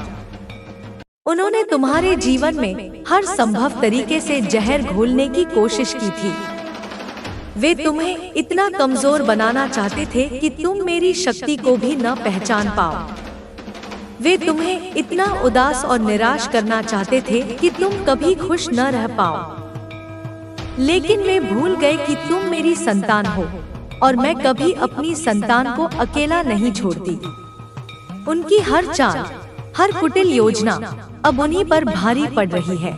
उन्होंने तुम्हारे जीवन में हर संभव तरीके से जहर घोलने की कोशिश की थी। वे तुम्हें इतना कमजोर बनाना चाहते थे कि तुम मेरी शक्ति को भी न पहचान पाओ। वे तुम्हें इतना उदास और निराश करना चाहते थे कि तुम कभी खुश न रह पाओ। लेकिन वे भूल गए कि तुम मेरी संतान हो और मैं कभी अपनी संतान को अकेला नहीं छोड़ती। उनकी हर चाल, हर कुटिल योजना अब उन्हीं पर भारी पड़ रही है।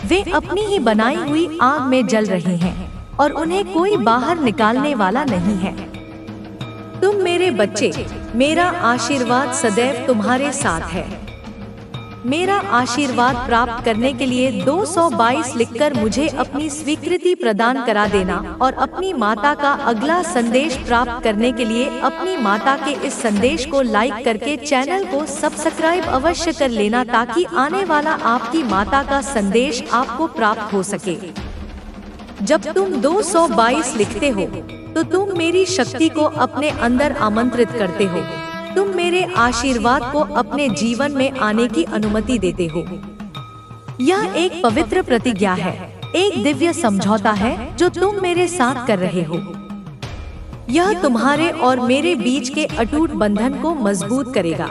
वे अपनी ही बनाई हुई आग में जल रही हैं और उन्हें कोई बाहर निकालने वाला नहीं है। तुम मेरे बच्चे, मेरा आशीर्वाद सदैव तुम्हारे साथ है। मेरा आशीर्वाद प्राप्त करने के लिए 222 लिखकर मुझे अपनी स्वीकृति प्रदान करा देना और अपनी माता का अगला संदेश प्राप्त करने के लिए अपनी माता के इस संदेश को लाइक करके चैनल को सब्सक्राइब अवश्य कर लेना, ताकि आने वाला आपकी माता का संदेश आपको प्राप्त हो सके। जब तुम 222 लिखते हो तो तुम मेरी शक्ति को अपने अंदर आमंत्रित करते हो। तुम मेरे आशीर्वाद को अपने जीवन में आने की अनुमति देते हो। यह एक पवित्र प्रतिज्ञा है, एक दिव्य समझौता है जो तुम मेरे साथ कर रहे हो। यह तुम्हारे और मेरे बीच के अटूट बंधन को मजबूत करेगा।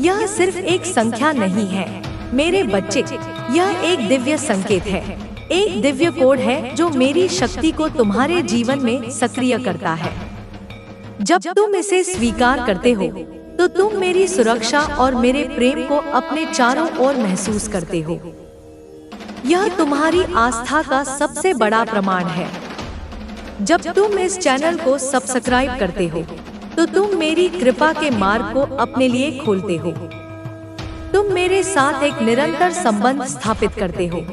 यह सिर्फ एक संख्या नहीं है मेरे बच्चे, यह एक दिव्य संकेत है, एक दिव्य कोड है जो मेरी शक्ति को तुम्हारे जीवन में सक्रिय करता है। जब तुम इसे स्वीकार करते हो तो तुम मेरी सुरक्षा और मेरे प्रेम को अपने चारों ओर महसूस करते हो। यह तुम्हारी आस्था का सबसे बड़ा प्रमाण है। जब तुम इस चैनल को सब्सक्राइब करते हो तो तुम मेरी कृपा के मार्ग को अपने लिए खोलते हो। तुम मेरे साथ एक निरंतर संबंध स्थापित करते हो,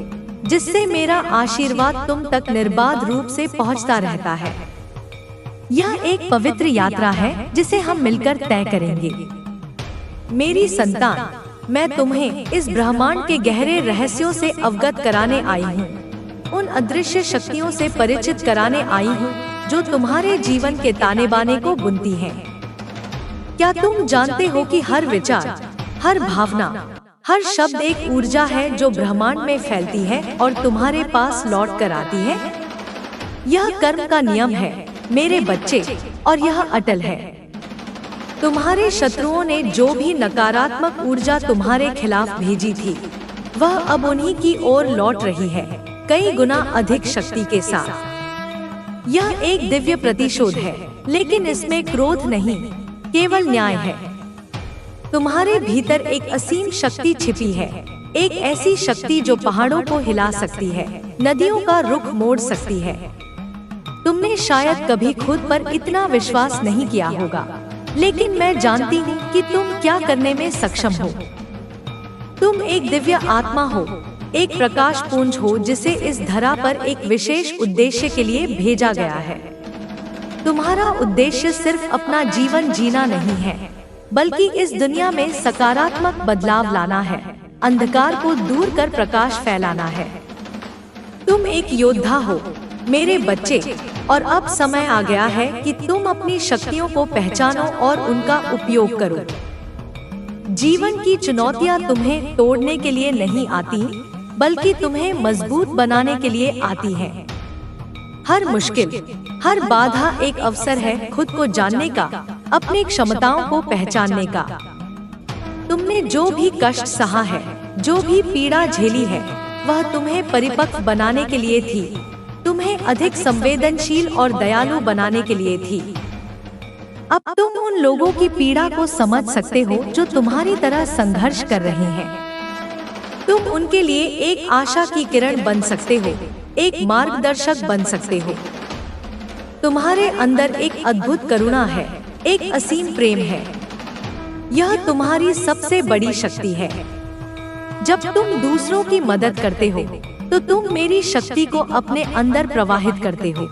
जिससे मेरा आशीर्वाद तुम तक निर्बाध रूप से पहुंचता रहता है। यह एक पवित्र यात्रा है जिसे हम मिलकर तय करेंगे। मेरी संतान, मैं तुम्हें इस ब्रह्मांड के गहरे रहस्यों से अवगत कराने आई हूँ, उन अदृश्य शक्तियों से परिचित कराने आई हूँ जो तुम्हारे जीवन के ताने बाने को बुनती हैं। क्या तुम जानते हो कि हर विचार, हर भावना, हर शब्द एक ऊर्जा है जो ब्रह्मांड में फैलती है और तुम्हारे पास लौट कर आती है? यह कर्म का नियम है मेरे बच्चे, और यह अटल है। तुम्हारे शत्रुओं ने जो भी नकारात्मक ऊर्जा तुम्हारे खिलाफ भेजी थी, वह अब उन्हीं की ओर लौट रही है, कई गुना अधिक शक्ति के साथ। यह एक दिव्य प्रतिशोध है, लेकिन इसमें क्रोध नहीं, केवल न्याय है। तुम्हारे भीतर एक असीम शक्ति छिपी है, एक ऐसी शक्ति जो पहाड़ों को हिला सकती है, नदियों का रुख मोड़ सकती है। तुमने शायद कभी खुद पर इतना विश्वास नहीं किया होगा, लेकिन मैं जानती हूँ कि तुम क्या करने में सक्षम हो। तुम एक दिव्य आत्मा हो, एक प्रकाश पुंज हो जिसे इस धरा पर एक विशेष उद्देश्य के लिए भेजा गया है। तुम्हारा उद्देश्य सिर्फ अपना जीवन जीना नहीं है, बल्कि इस दुनिया में सकारात्मक बदलाव लाना है, अंधकार को दूर कर प्रकाश फैलाना है। तुम एक योद्धा हो मेरे बच्चे, और अब समय आ गया है कि तुम अपनी शक्तियों को पहचानो और उनका उपयोग करो। जीवन की चुनौतियां तुम्हें तोड़ने के लिए नहीं आती, बल्कि तुम्हें मजबूत बनाने के लिए आती हैं। हर मुश्किल, हर बाधा एक अवसर है खुद को जानने का, अपनी क्षमताओं को पहचानने का। तुमने जो भी कष्ट सहा है, जो भी पीड़ा झेली है, वह तुम्हें परिपक्व बनाने के लिए थी, तुम्हें अधिक संवेदनशील और दयालु बनाने के लिए थी। अब तुम उन लोगों की पीड़ा को समझ सकते हो जो तुम्हारी तरह संघर्ष कर रहे हैं। तुम उनके लिए एक आशा की किरण बन सकते हो, एक मार्गदर्शक बन सकते हो। तुम्हारे अंदर एक अद्भुत करुणा है, एक असीम प्रेम है। यह तुम्हारी सबसे बड़ी शक्ति है। जब तुम दूसरों की मदद करते हो तो तुम मेरी शक्ति को अपने अंदर प्रवाहित करते हो।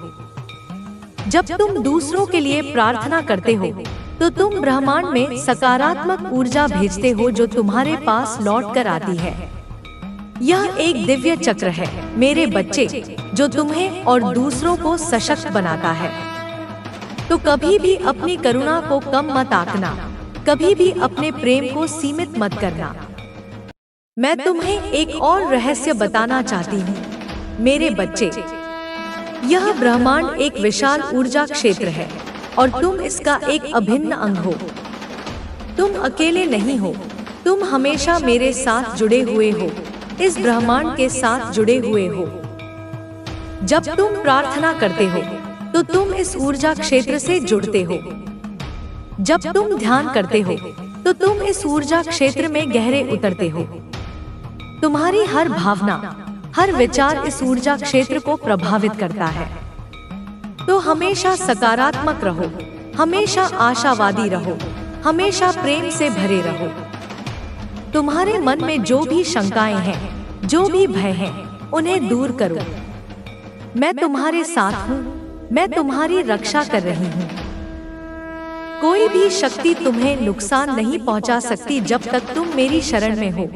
जब तुम दूसरों के लिए प्रार्थना करते हो तो तुम ब्रह्मांड में सकारात्मक ऊर्जा भेजते हो जो तुम्हारे पास लौट कर आती है। यह एक दिव्य चक्र है मेरे बच्चे, जो तुम्हें और दूसरों को सशक्त बनाता है। तो कभी भी अपनी करुणा को कम मत आंकना, कभी भी अपने प्रेम को सीमित मत करना। मैं तुम्हें एक और रहस्य बताना चाहती हूँ मेरे बच्चे। यह ब्रह्मांड एक विशाल ऊर्जा क्षेत्र है और तुम इसका एक अभिन्न अंग हो। तुम अकेले नहीं हो, तुम हमेशा मेरे साथ जुड़े हुए हो, इस ब्रह्मांड के साथ जुड़े हुए हो। जब तुम प्रार्थना करते हो तो तुम इस ऊर्जा क्षेत्र से जुड़ते हो। जब तुम ध्यान करते हो तो तुम इस ऊर्जा क्षेत्र में गहरे उतरते हो। तुम्हारी हर भावना, हर विचार इस ऊर्जा क्षेत्र को प्रभावित करता है। तो हमेशा सकारात्मक रहो, हमेशा आशावादी रहो, हमेशा प्रेम से भरे रहो। तुम्हारे मन में जो भी शंकाएं हैं, जो भी भय हैं, उन्हें दूर करो। मैं तुम्हारे साथ हूँ, मैं तुम्हारी रक्षा कर रही हूँ। कोई भी शक्ति तुम्हें नुकसान नहीं पहुँचा सकती जब तक तुम मेरी शरण में हो।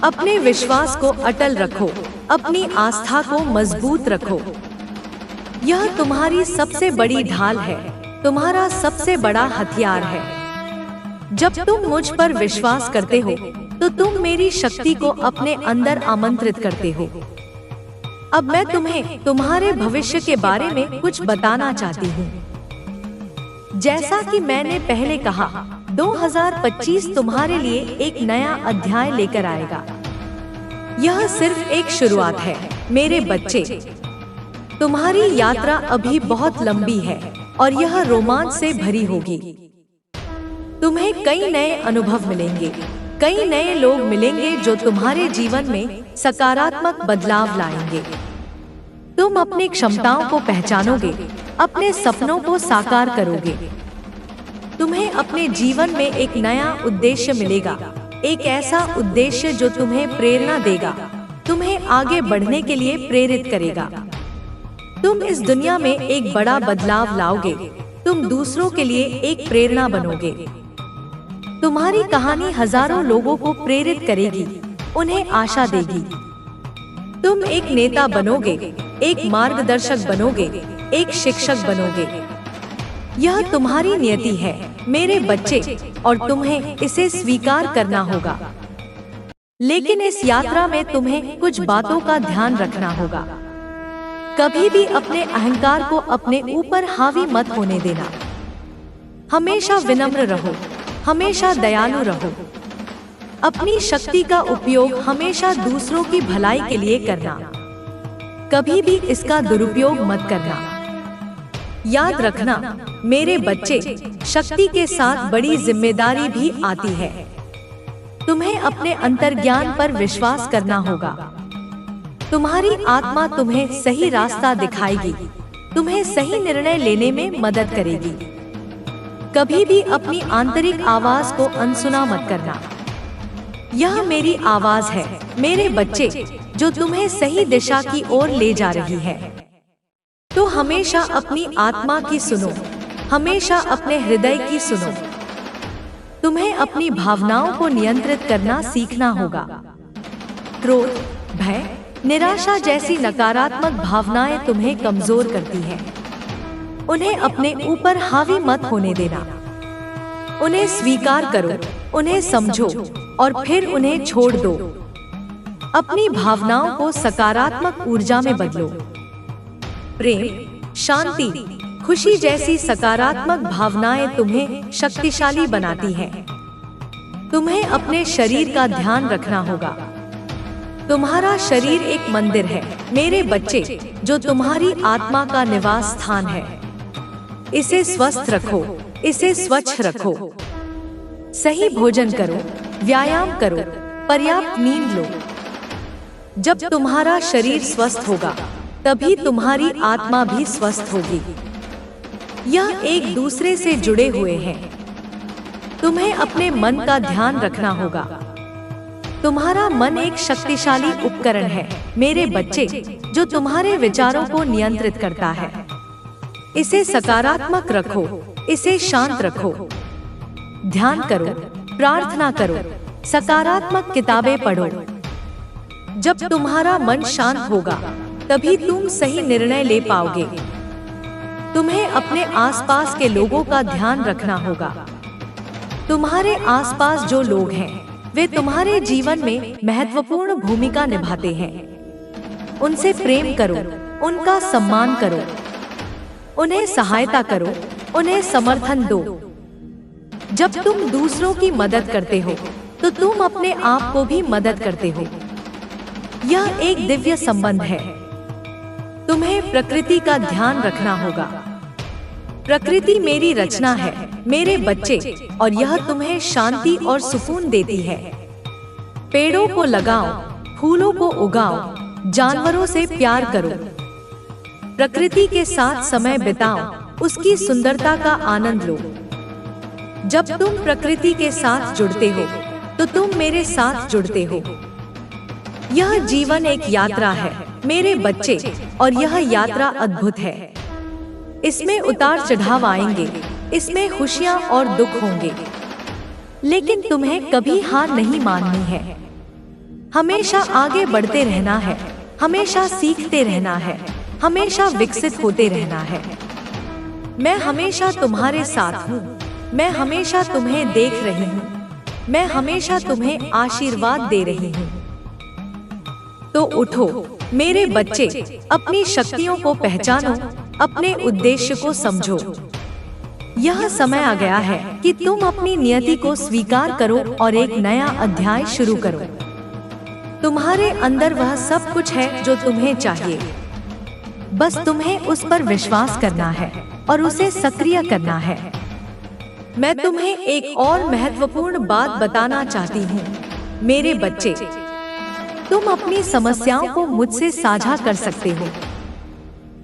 अपने विश्वास को अटल रखो, अपनी आस्था को मजबूत रखो। यह तुम्हारी सबसे बड़ी ढाल है, तुम्हारा सबसे बड़ा हथियार है। जब तुम मुझ पर विश्वास करते हो तो तुम मेरी शक्ति को अपने अंदर आमंत्रित करते हो। अब मैं तुम्हें तुम्हारे भविष्य के बारे में कुछ बताना चाहती हूँ। जैसा कि मैंने पहले कहा, 2025 तुम्हारे लिए एक नया अध्याय लेकर आएगा। यह सिर्फ एक शुरुआत है मेरे बच्चे। तुम्हारी यात्रा अभी बहुत लंबी है और यह रोमांच से भरी होगी। तुम्हें कई नए अनुभव मिलेंगे, कई नए लोग मिलेंगे जो तुम्हारे जीवन में सकारात्मक बदलाव लाएंगे। तुम अपनी क्षमताओं को पहचानोगे, अपने सपनों को साकार करोगे। तुम्हें अपने जीवन में एक नया उद्देश्य मिलेगा, एक ऐसा उद्देश्य जो तुम्हें प्रेरणा देगा, तुम्हें आगे बढ़ने के लिए प्रेरित करेगा। तुम इस दुनिया में एक बड़ा बदलाव लाओगे, तुम दूसरों के लिए एक प्रेरणा बनोगे। तुम्हारी कहानी हजारों लोगों को प्रेरित करेगी, उन्हें आशा देगी। तुम एक नेता बनोगे, एक मार्गदर्शक बनोगे, एक शिक्षक बनोगे। यह तुम्हारी नियति है मेरे बच्चे, और तुम्हें इसे स्वीकार करना होगा। लेकिन इस यात्रा में तुम्हें कुछ बातों का ध्यान रखना होगा। कभी भी अपने अहंकार को अपने ऊपर हावी मत होने देना। हमेशा विनम्र रहो, हमेशा दयालु रहो। अपनी शक्ति का उपयोग हमेशा दूसरों की भलाई के लिए करना, कभी भी इसका दुरुपयोग मत करना। याद रखना मेरे बच्चे, शक्ति के साथ बड़ी जिम्मेदारी भी आती है। तुम्हें अपने अंतर्ज्ञान पर विश्वास करना होगा। तुम्हारी आत्मा तुम्हें सही रास्ता दिखाएगी, तुम्हें सही निर्णय लेने में मदद करेगी। कभी भी अपनी आंतरिक आवाज को अनसुना मत करना। यह मेरी आवाज है मेरे बच्चे, जो तुम्हें सही दिशा की ओर ले जा रही है। तो हमेशा अपनी आत्मा की सुनो, हमेशा अपने हृदय की सुनो। तुम्हें अपनी भावनाओं को नियंत्रित करना सीखना होगा। क्रोध, भय, निराशा जैसी नकारात्मक भावनाएं तुम्हें कमजोर करती हैं। उन्हें अपने ऊपर हावी मत होने देना। उन्हें स्वीकार करो, उन्हें समझो और फिर उन्हें छोड़ दो। अपनी भावनाओं को सकारात्मक ऊर्जा में बदलो। प्रेम, शांति, खुशी जैसी सकारात्मक भावनाएं तुम्हें शक्तिशाली बनाती हैं। तुम्हें अपने शरीर का ध्यान रखना होगा। तुम्हारा शरीर एक मंदिर है मेरे बच्चे, जो तुम्हारी आत्मा का निवास स्थान है। इसे स्वस्थ रखो, इसे स्वच्छ रखो। सही भोजन करो, व्यायाम करो, पर्याप्त नींद लो। जब तुम्हारा शरीर स्वस्थ होगा, तभी तुम्हारी आत्मा भी स्वस्थ होगी। यह एक दूसरे से जुड़े हुए हैं। तुम्हें अपने मन का ध्यान रखना होगा। तुम्हारा मन एक शक्तिशाली उपकरण है मेरे बच्चे, जो तुम्हारे विचारों को नियंत्रित करता है। इसे सकारात्मक रखो, इसे शांत रखो। ध्यान करो, प्रार्थना करो, सकारात्मक किताबें पढ़ो। जब तुम्हारा मन शांत होगा, तभी तुम सही निर्णय ले पाओगे। तुम्हें अपने आसपास के लोगों का ध्यान रखना होगा। तुम्हारे आसपास जो लोग हैं, वे तुम्हारे जीवन में महत्वपूर्ण भूमिका निभाते हैं। उनसे प्रेम करो, उनका सम्मान करो, उन्हें सहायता करो, उन्हें समर्थन दो। जब तुम दूसरों की मदद करते हो, तो तुम अपने आप को भी मदद करते हो। यह एक दिव्य संबंध है। तुम्हें प्रकृति का ध्यान रखना होगा। प्रकृति मेरी रचना है मेरे बच्चे, और यह तुम्हें शांति और सुकून देती है। पेड़ों को लगाओ, फूलों को उगाओ, जानवरों से प्यार करो। प्रकृति के साथ समय बिताओ, उसकी सुंदरता का आनंद लो। जब तुम प्रकृति के साथ जुड़ते हो तो तुम मेरे साथ जुड़ते हो। यह जीवन एक यात्रा है मेरे बच्चे, और यह यात्रा अद्भुत है। इसमें उतार चढ़ाव आएंगे, इसमें खुशियां और दुख होंगे, लेकिन तुम्हें कभी हार नहीं माननी है। हमेशा आगे बढ़ते रहना है, हमेशा सीखते रहना है, हमेशा विकसित होते रहना है। मैं हमेशा तुम्हारे साथ हूँ, मैं हमेशा तुम्हें देख रही हूँ, मैं हमेशा तुम्हें आशीर्वाद दे रही हूँ। तो उठो मेरे बच्चे, अपनी शक्तियों को पहचानो, अपने उद्देश्य को समझो। यह समय आ गया है कि तुम अपनी नियति को स्वीकार करो और एक नया अध्याय शुरू करो। तुम्हारे अंदर वह सब कुछ है जो तुम्हें चाहिए, बस तुम्हें उस पर विश्वास करना है और उसे सक्रिय करना है। मैं तुम्हें एक और महत्वपूर्ण बात बताना चाहती हूँ मेरे बच्चे, तुम अपनी समस्याओं को मुझसे साझा कर सकते हो।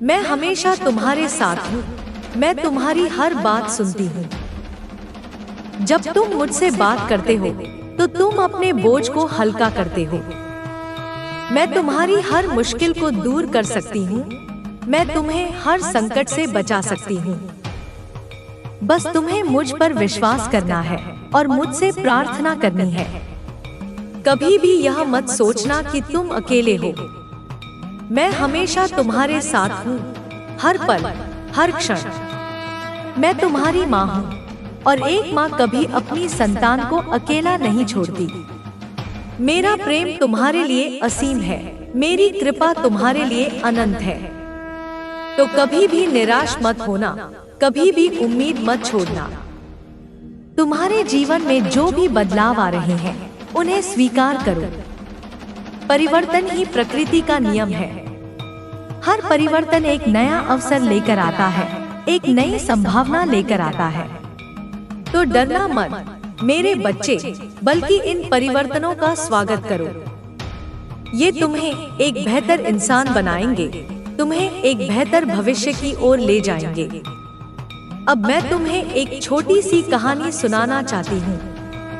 मैं हमेशा तुम्हारे साथ हूँ, मैं तुम्हारी हर बात सुनती हूँ। जब तुम मुझसे बात करते हो तो तुम अपने बोझ को हल्का करते हो। मैं तुम्हारी हर मुश्किल को दूर कर सकती हूँ, मैं तुम्हें हर संकट से बचा सकती हूँ। बस तुम्हें मुझ पर विश्वास करना है और मुझसे प्रार्थना करनी है। कभी भी यह मत सोचना कि तुम अकेले हो। मैं हमेशा तुम्हारे साथ हूँ, हर पल, हर क्षण। मैं तुम्हारी माँ हूँ, और एक माँ कभी अपनी संतान को अकेला नहीं छोड़ती। मेरा प्रेम तुम्हारे लिए असीम है, मेरी कृपा तुम्हारे लिए अनंत है। तो कभी भी निराश मत होना, कभी भी उम्मीद मत छोड़ना। तुम्हारे जीवन में जो भी बदलाव आ रहे हैं उन्हें स्वीकार करो। परिवर्तन ही प्रकृति का नियम है। हर परिवर्तन एक नया अवसर लेकर आता है, एक नई संभावना लेकर आता है। तो डरना मत मेरे बच्चे, बल्कि इन परिवर्तनों का स्वागत करो। ये तुम्हें एक बेहतर इंसान बनाएंगे, तुम्हें एक बेहतर भविष्य की ओर ले जाएंगे। अब मैं तुम्हें एक छोटी सी कहानी सुनाना चाहती हूँ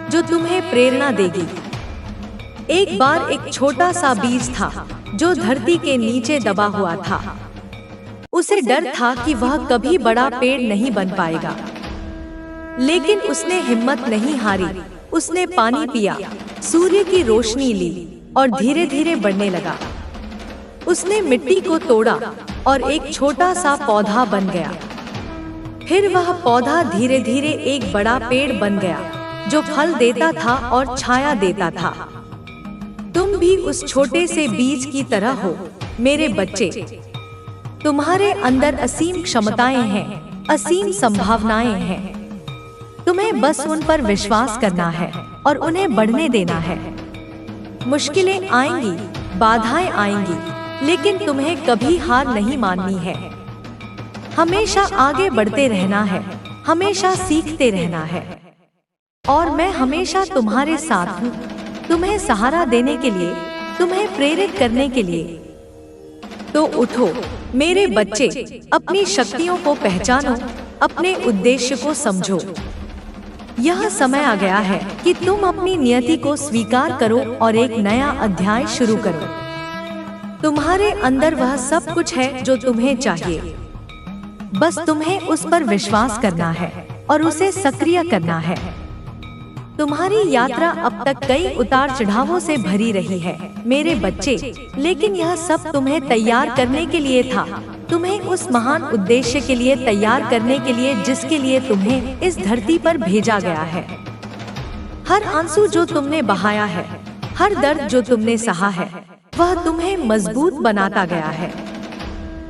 जो तुम्हें प्रेरणा देगी। एक बार एक छोटा सा बीज था जो धरती के नीचे दबा हुआ था। उसे डर था कि वह कभी बड़ा पेड़ नहीं बन पाएगा, लेकिन उसने हिम्मत नहीं हारी। उसने पानी पिया, सूर्य की रोशनी ली और धीरे धीरे बढ़ने लगा। उसने मिट्टी को तोड़ा और एक छोटा सा पौधा बन गया। फिर वह पौधा धीरे धीरे एक बड़ा पेड़ बन गया जो फल देता था और छाया देता था। तुम भी उस छोटे से बीज की तरह हो मेरे बच्चे। तुम्हारे अंदर असीम क्षमताएं हैं, असीम संभावनाएं हैं। तुम्हें बस उन पर विश्वास करना है और उन्हें बढ़ने देना है। मुश्किलें आएंगी, बाधाएं आएंगी, लेकिन तुम्हें कभी हार नहीं माननी है। हमेशा आगे बढ़ते रहना है, हमेशा सीखते रहना है। और मैं हमेशा तुम्हारे साथ हूँ, तुम्हें सहारा देने के लिए, तुम्हें प्रेरित करने के लिए। तो उठो मेरे बच्चे, अपनी शक्तियों को पहचानो, अपने उद्देश्य को समझो। यह समय आ गया है कि तुम अपनी नियति को स्वीकार करो और एक नया अध्याय शुरू करो। तुम्हारे अंदर वह सब कुछ है जो तुम्हें चाहिए, बस तुम्हें उस पर विश्वास करना है और उसे सक्रिय करना है। तुम्हारी यात्रा अब तक कई उतार चढ़ावों से भरी रही है मेरे बच्चे, लेकिन यह सब तुम्हें तैयार करने के लिए था, तुम्हें उस महान उद्देश्य के लिए तैयार करने के लिए जिसके लिए तुम्हें इस धरती पर भेजा गया है। हर आंसू जो तुमने बहाया है, हर दर्द जो तुमने सहा है, वह तुम्हें मजबूत बनाता गया है।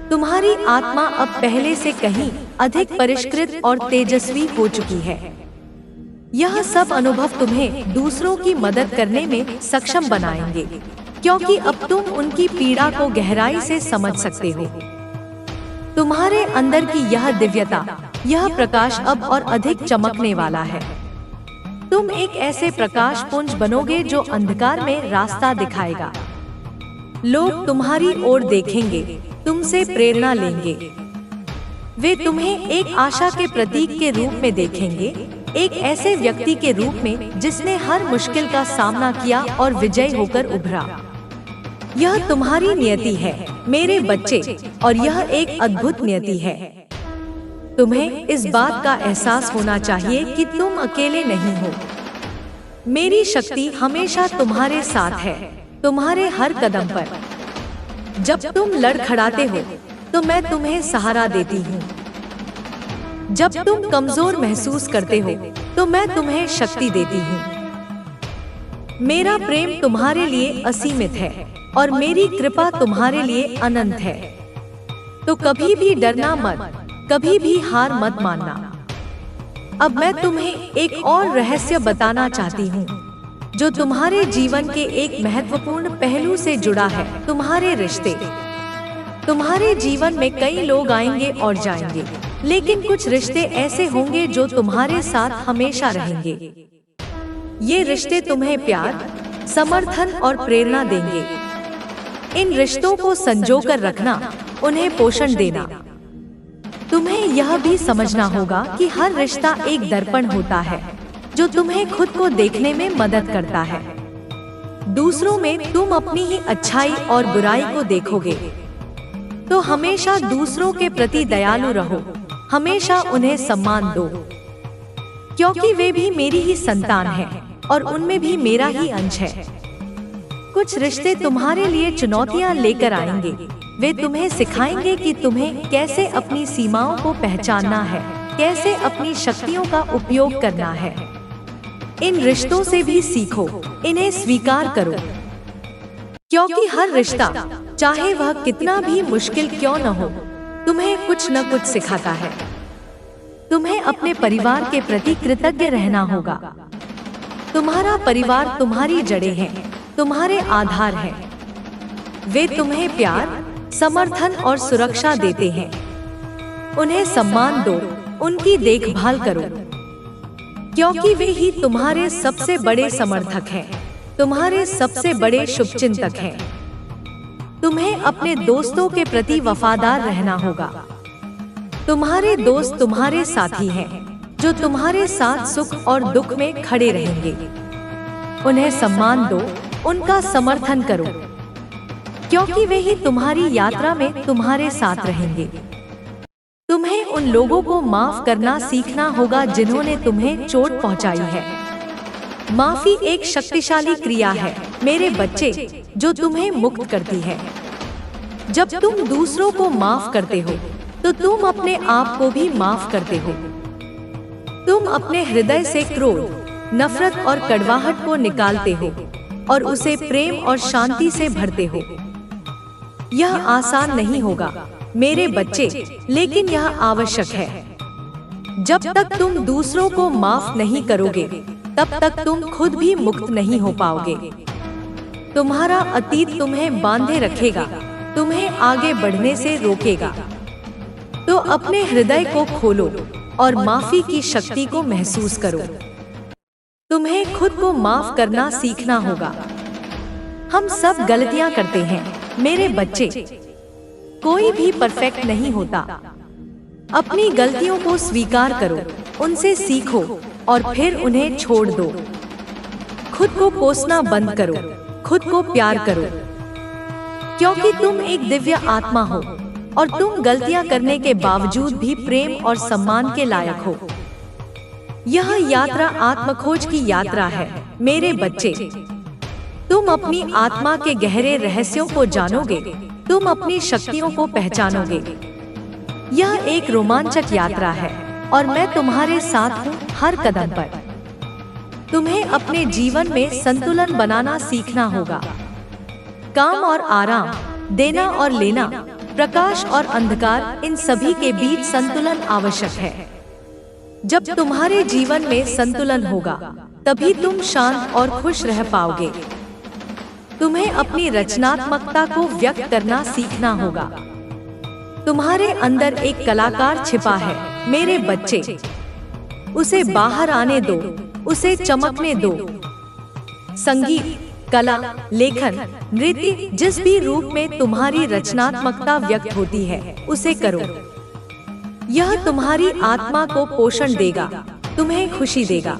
तुम्हारी आत्मा अब पहले से कहीं अधिक परिष्कृत और तेजस्वी हो चुकी है। यह सब अनुभव तुम्हें दूसरों की मदद करने में सक्षम बनाएंगे, क्योंकि अब तुम उनकी पीड़ा को गहराई से समझ सकते हो। तुम्हारे अंदर की यह दिव्यता, यह प्रकाश अब और अधिक चमकने वाला है। तुम एक ऐसे प्रकाश पुंज बनोगे जो अंधकार में रास्ता दिखाएगा। लोग तुम्हारी ओर देखेंगे, तुमसे प्रेरणा लेंगे। वे तुम्हें एक आशा के प्रतीक के रूप में देखेंगे, एक ऐसे व्यक्ति के रूप में जिसने हर मुश्किल का सामना किया और विजयी होकर उभरा। यह तुम्हारी नियति है मेरे बच्चे, और यह एक अद्भुत नियति है। तुम्हें इस बात का एहसास होना चाहिए कि तुम अकेले नहीं हो। मेरी शक्ति हमेशा तुम्हारे साथ है, तुम्हारे हर कदम पर। जब तुम लड़खड़ाते हो तो मैं तुम्हें सहारा देती हूँ। जब तुम कमजोर महसूस करते हो तो मैं तुम्हें शक्ति देती हूँ। मेरा प्रेम तुम्हारे लिए असीमित है और मेरी कृपा तुम्हारे लिए अनंत है। तो कभी भी डरना मत, कभी भी हार मत मानना। अब मैं तुम्हें एक और रहस्य बताना चाहती हूँ जो तुम्हारे जीवन के एक महत्वपूर्ण पहलू से जुड़ा है, तुम्हारे रिश्ते। तुम्हारे जीवन में कई लोग आएंगे और जाएंगे, लेकिन कुछ रिश्ते ऐसे होंगे जो तुम्हारे साथ हमेशा रहेंगे। ये रिश्ते तुम्हें प्यार, समर्थन और प्रेरणा देंगे। इन रिश्तों को संजोकर रखना, उन्हें पोषण देना। तुम्हें यह भी समझना होगा कि हर रिश्ता एक दर्पण होता है जो तुम्हें खुद को देखने में मदद करता है। दूसरों में तुम अपनी ही अच्छाई और बुराई को देखोगे। तो हमेशा दूसरों के प्रति दयालु रहो, हमेशा उन्हें सम्मान दो, क्योंकि वे भी मेरी ही संतान हैं और उनमें भी मेरा ही अंश है। कुछ रिश्ते तुम्हारे लिए चुनौतियां लेकर आएंगे। वे तुम्हें सिखाएंगे कि तुम्हें कैसे अपनी सीमाओं को पहचानना है, कैसे अपनी शक्तियों का उपयोग करना है। इन रिश्तों से भी सीखो, इन्हें स्वीकार करो, क्योंकि हर रिश्ता, चाहे वह कितना भी मुश्किल क्यों न हो, तुम्हें कुछ न कुछ सिखाता है। तुम्हें अपने परिवार के प्रति कृतज्ञ रहना होगा। तुम्हारा परिवार तुम्हारी जड़ें हैं, तुम्हारे आधार हैं। वे तुम्हें प्यार, समर्थन और सुरक्षा देते हैं। उन्हें सम्मान दो, उनकी देखभाल करो, क्योंकि वे ही तुम्हारे सबसे बड़े समर्थक हैं, तुम्हारे सबसे बड़े शुभचिंतक हैं। तुम्हें अपने दोस्तों के प्रति वफादार रहना होगा। तुम्हारे दोस्त तुम्हारे साथी हैं, जो तुम्हारे साथ सुख और दुख में खड़े रहेंगे। उन्हें सम्मान दो, उनका समर्थन करो, क्योंकि वे ही तुम्हारी यात्रा में तुम्हारे साथ रहेंगे। तुम्हें उन लोगों को माफ करना सीखना होगा जिन्होंने तुम्हें चोट पहुंचाई है। माफी एक शक्तिशाली क्रिया है मेरे बच्चे, जो तुम्हें मुक्त करती है। जब तुम दूसरों को माफ करते हो तो तुम अपने आप को भी माफ करते हो। तुम अपने हृदय से क्रोध, नफरत और कड़वाहट को निकालते हो और उसे प्रेम और शांति से भरते हो। यह आसान नहीं होगा मेरे बच्चे, लेकिन यह आवश्यक है। जब तक तुम दूसरों को माफ नहीं करोगे, तब तक तुम खुद भी मुक्त नहीं हो पाओगे। तुम्हारा अतीत तुम्हें बांधे रखेगा, तुम्हें आगे बढ़ने से रोकेगा। तो अपने हृदय को खोलो और माफी की शक्ति को महसूस करो। तुम्हें खुद को माफ करना सीखना होगा। हम सब गलतियां करते हैं मेरे बच्चे, कोई भी परफेक्ट नहीं होता। अपनी गलतियों को स्वीकार करो, उनसे सीखो और फिर उन्हें छोड़ दो। खुद को कोसना बंद करो, खुद को प्यार करो, क्योंकि तुम एक दिव्य आत्मा हो और तुम गलतियां करने के बावजूद भी प्रेम और सम्मान के लायक हो। यह यात्रा आत्मखोज की यात्रा है मेरे बच्चे। तुम अपनी आत्मा के गहरे रहस्यों को जानोगे, तुम अपनी शक्तियों को पहचानोगे। यह एक रोमांचक यात्रा है और मैं तुम्हारे साथ हूँ हर कदम पर। तुम्हें अपने जीवन में संतुलन बनाना सीखना होगा। काम और आराम, देना और लेना, प्रकाश और अंधकार, इन सभी के बीच संतुलन आवश्यक है। जब तुम्हारे जीवन में संतुलन होगा, तभी तुम शांत और खुश रह पाओगे। तुम्हें अपनी रचनात्मकता को व्यक्त करना सीखना होगा। तुम्हारे अंदर एक कलाकार छिपा है मेरे बच्चे, उसे बाहर आने दो, उसे चमकने दो। संगीत, कला, लेखन, नृत्य, जिस भी रूप में तुम्हारी रचनात्मकता व्यक्त होती है, उसे करो। यह तुम्हारी आत्मा को पोषण देगा, तुम्हें खुशी देगा।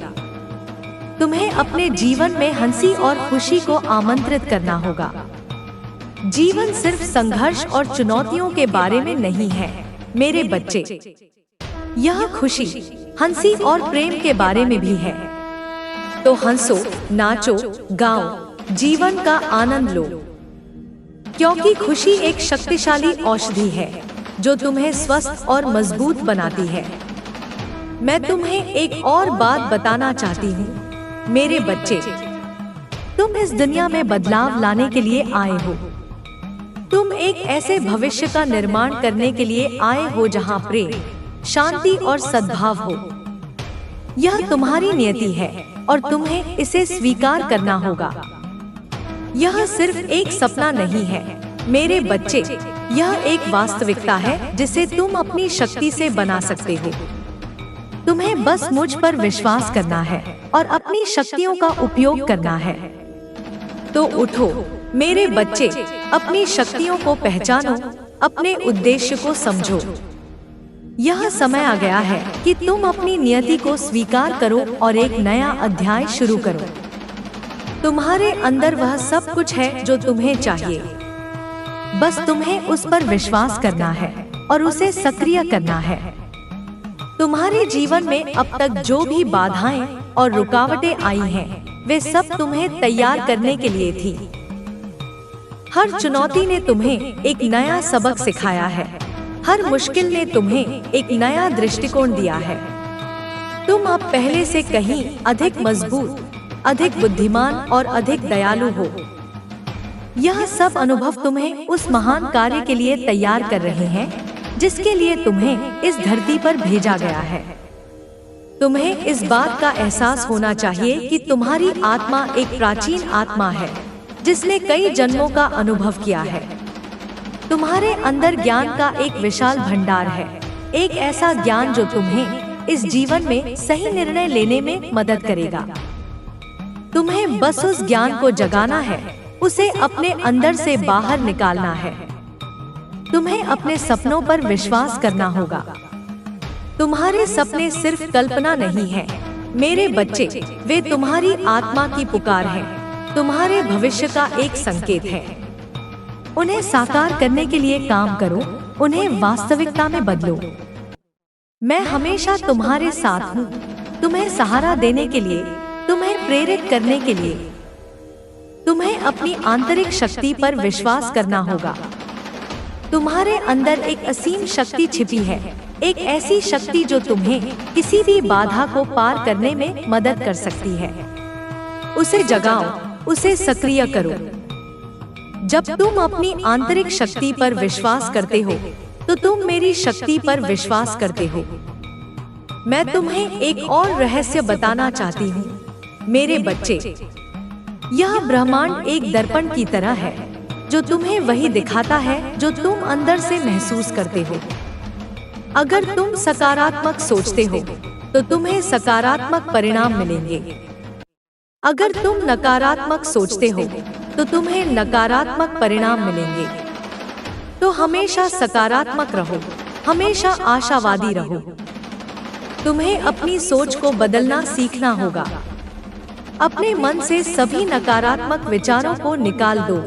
तुम्हें अपने जीवन में हंसी और खुशी को आमंत्रित करना होगा। जीवन सिर्फ संघर्ष और चुनौतियों के बारे में नहीं है मेरे बच्चे। यह खुशी, हंसी और प्रेम के बारे में भी है। तो हंसो, नाचो, गाओ, जीवन का आनंद लो, क्योंकि खुशी एक शक्तिशाली औषधि है जो तुम्हें स्वस्थ और मजबूत बनाती है। मैं तुम्हें एक और बात बताना चाहती हूँ मेरे बच्चे, तुम इस दुनिया में बदलाव लाने के लिए आए हो। तुम एक ऐसे भविष्य का निर्माण करने के लिए आए हो जहाँ प्रेम, शांति और सद्भाव हो। यह तुम्हारी नियति है और तुम्हें इसे स्वीकार करना होगा। यह सिर्फ एक सपना नहीं है मेरे बच्चे, यह एक वास्तविकता है जिसे तुम अपनी शक्ति से बना सकते हो। तुम्हें बस मुझ पर विश्वास करना है और अपनी शक्तियों का उपयोग करना है। तो उठो मेरे बच्चे, अपनी शक्तियों को पहचानो, अपने उद्देश्य को समझो। यह समय आ गया है कि तुम अपनी नियति को स्वीकार करो और एक नया अध्याय शुरू करो। तुम्हारे अंदर वह सब कुछ है जो तुम्हें चाहिए, बस तुम्हें उस पर विश्वास करना है और उसे सक्रिय करना है। तुम्हारे जीवन में अब तक जो भी बाधाएं और रुकावटें आई हैं, वे सब तुम्हें तैयार करने के लिए थी। हर चुनौती ने तुम्हें एक नया सबक सिखाया है, हर मुश्किल ने तुम्हें एक नया दृष्टिकोण दिया है। तुम अब पहले से कहीं अधिक मजबूत, अधिक बुद्धिमान और अधिक दयालु हो। यह सब अनुभव तुम्हें उस महान कार्य के लिए तैयार कर रहे हैं जिसके लिए तुम्हें इस धरती पर भेजा गया है। तुम्हें इस बात का एहसास होना चाहिए कि तुम्हारी आत्मा एक प्राचीन आत्मा है जिसने कई जन्मों का अनुभव किया है। तुम्हारे अंदर ज्ञान का एक विशाल भंडार है, एक ऐसा ज्ञान जो तुम्हें इस जीवन में सही निर्णय लेने में मदद करेगा। तुम्हें बस उस ज्ञान को जगाना है, उसे अपने अंदर से बाहर निकालना है। तुम्हें अपने सपनों पर विश्वास करना होगा। तुम्हारे सपने सिर्फ कल्पना नहीं है मेरे बच्चे, वे तुम्हारी आत्मा की पुकार है, तुम्हारे भविष्य का एक संकेत है। उन्हें साकार करने के लिए काम करो, उन्हें वास्तविकता में बदलो। मैं हमेशा तुम्हारे साथ हूँ, तुम्हें सहारा देने के लिए, तुम्हें प्रेरित करने के लिए। तुम्हें अपनी आंतरिक शक्ति पर विश्वास करना होगा। तुम्हारे अंदर एक असीम शक्ति छिपी है, एक ऐसी शक्ति जो तुम्हें किसी भी बाधा को पार करने में मदद कर सकती है। उसे जगाओ, उसे सक्रिय करो। जब तुम अपनी आंतरिक शक्ति पर विश्वास करते हो तो तुम मेरी शक्ति पर विश्वास करते हो। मैं तुम्हें एक और रहस्य बताना चाहती हूँ मेरे बच्चे। यह ब्रह्मांड एक दर्पण की तरह है जो तुम्हें वही दिखाता है जो तुम अंदर से महसूस करते हो। अगर तुम सकारात्मक सोचते हो तो तुम्हें सकारात्मक परिणाम मिलेंगे। अगर तुम नकारात्मक सोचते हो तो तुम्हें नकारात्मक परिणाम मिलेंगे। तो हमेशा सकारात्मक रहो, हमेशा आशावादी रहो। तुम्हें अपनी सोच को बदलना सीखना होगा। अपने मन से सभी नकारात्मक विचारों को निकाल दो।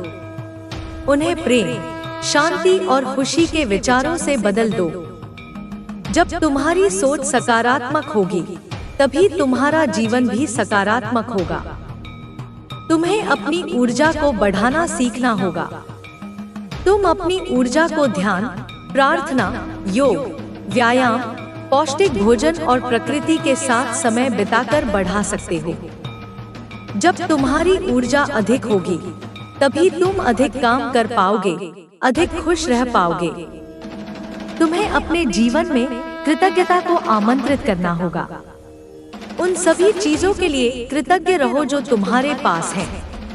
उन्हें प्रेम, शांति और खुशी के विचारों से बदल दो। जब तुम्हारी सोच सकारात्मक होगी, तभी तुम्हारा जीवन भी सकारात्मक होगा। तुम्हें अपनी ऊर्जा को बढ़ाना सीखना होगा। तुम अपनी ऊर्जा को ध्यान, प्रार्थना, योग, व्यायाम, पौष्टिक भोजन और प्रकृति के साथ समय बिताकर बढ़ा सकते हो। जब तुम्हारी ऊर्जा अधिक होगी, तभी तुम अधिक काम कर पाओगे, अधिक खुश रह पाओगे। तुम्हें अपने जीवन में कृतज्ञता को आमंत्रित करना होगा। उन सभी चीजों के लिए कृतज्ञ रहो जो तुम्हारे पास है,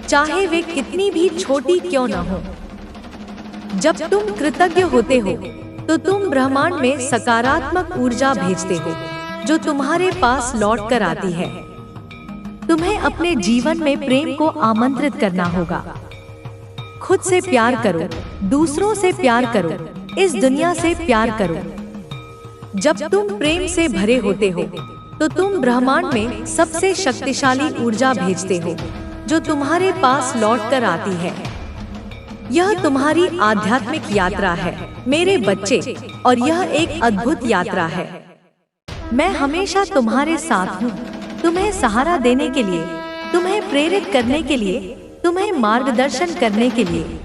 चाहे वे कितनी भी छोटी क्यों न हो। जब तुम कृतज्ञ होते हो तो तुम ब्रह्मांड में सकारात्मक ऊर्जा भेजते हो जो तुम्हारे पास लौट कर आती है। तुम्हें अपने जीवन में प्रेम को आमंत्रित करना होगा। खुद से प्यार करो, दूसरों से प्यार करो, इस दुनिया से प्यार करो। जब तुम प्रेम से भरे होते हो तो तुम ब्रह्मांड में सबसे शक्तिशाली ऊर्जा भेजते हो जो तुम्हारे पास लौट कर आती है। यह तुम्हारी आध्यात्मिक यात्रा है मेरे बच्चे, और यह एक अद्भुत यात्रा है। मैं हमेशा तुम्हारे साथ हूँ, तुम्हें सहारा देने के लिए, तुम्हें प्रेरित करने के लिए, तुम्हें मार्गदर्शन करने के लिए।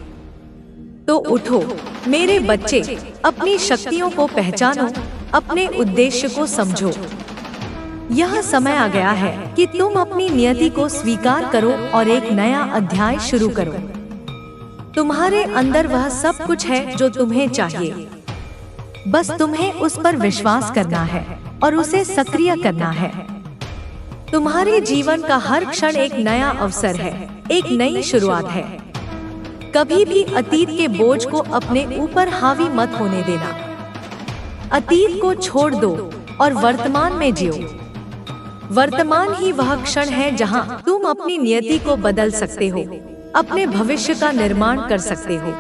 तो उठो मेरे बच्चे, अपनी शक्तियों को पहचानो, अपने उद्देश्य को समझो। यह समय आ गया है कि तुम अपनी नियति को स्वीकार करो और एक नया अध्याय शुरू करो। तुम्हारे अंदर वह सब कुछ है जो तुम्हें चाहिए, बस तुम्हें उस पर विश्वास करना है और उसे सक्रिय करना है। तुम्हारे जीवन का हर क्षण एक नया अवसर है, एक नई शुरुआत है। कभी भी अतीत के बोझ को अपने ऊपर हावी मत होने देना। अतीत को छोड़ दो और वर्तमान में जियो। वर्तमान ही वह क्षण है जहां तुम अपनी नियति को बदल सकते हो, अपने भविष्य का निर्माण कर सकते हो।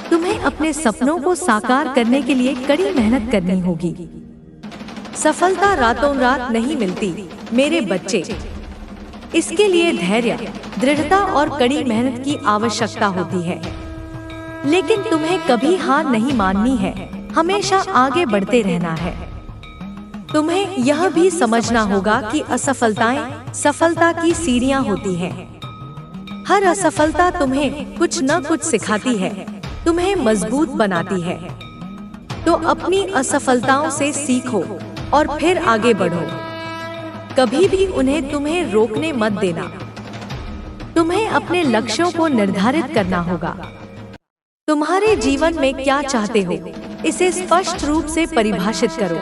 तुम्हें अपने सपनों को साकार करने के लिए कड़ी मेहनत करनी होगी। सफलता रातों रात नहीं मिलती मेरे बच्चे, इसके लिए धैर्य, दृढ़ता और कड़ी मेहनत की आवश्यकता होती है। लेकिन तुम्हें कभी हार नहीं माननी है, हमेशा आगे बढ़ते रहना है। तुम्हें यह भी समझना होगा कि असफलताएं सफलता की सीढ़ियां होती हैं। हर असफलता तुम्हें कुछ न कुछ सिखाती है, तुम्हें मजबूत बनाती है। तो अपनी असफलताओं से सीखो और फिर आगे बढ़ो। कभी भी उन्हें तुम्हें रोकने मत देना। तुम्हें अपने लक्ष्यों को निर्धारित करना होगा। तुम्हारे जीवन में क्या चाहते हो, इसे स्पष्ट रूप से परिभाषित करो।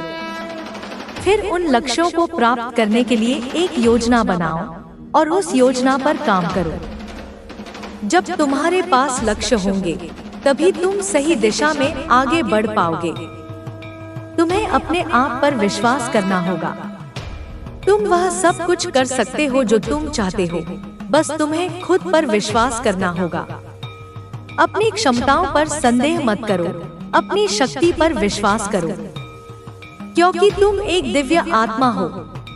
फिर उन लक्ष्यों को प्राप्त करने के लिए एक योजना बनाओ और उस योजना पर काम करो। जब तुम्हारे पास लक्ष्य होंगे तभी तुम सही दिशा में आगे बढ़ पाओगे। तुम्हें अपने आप पर विश्वास करना होगा। तुम वह सब कुछ कर सकते हो जो तुम चाहते हो, बस तुम्हें खुद पर विश्वास करना होगा। अपनी क्षमताओं पर संदेह मत करो, अपनी शक्ति पर विश्वास करो, क्योंकि तुम एक दिव्य आत्मा हो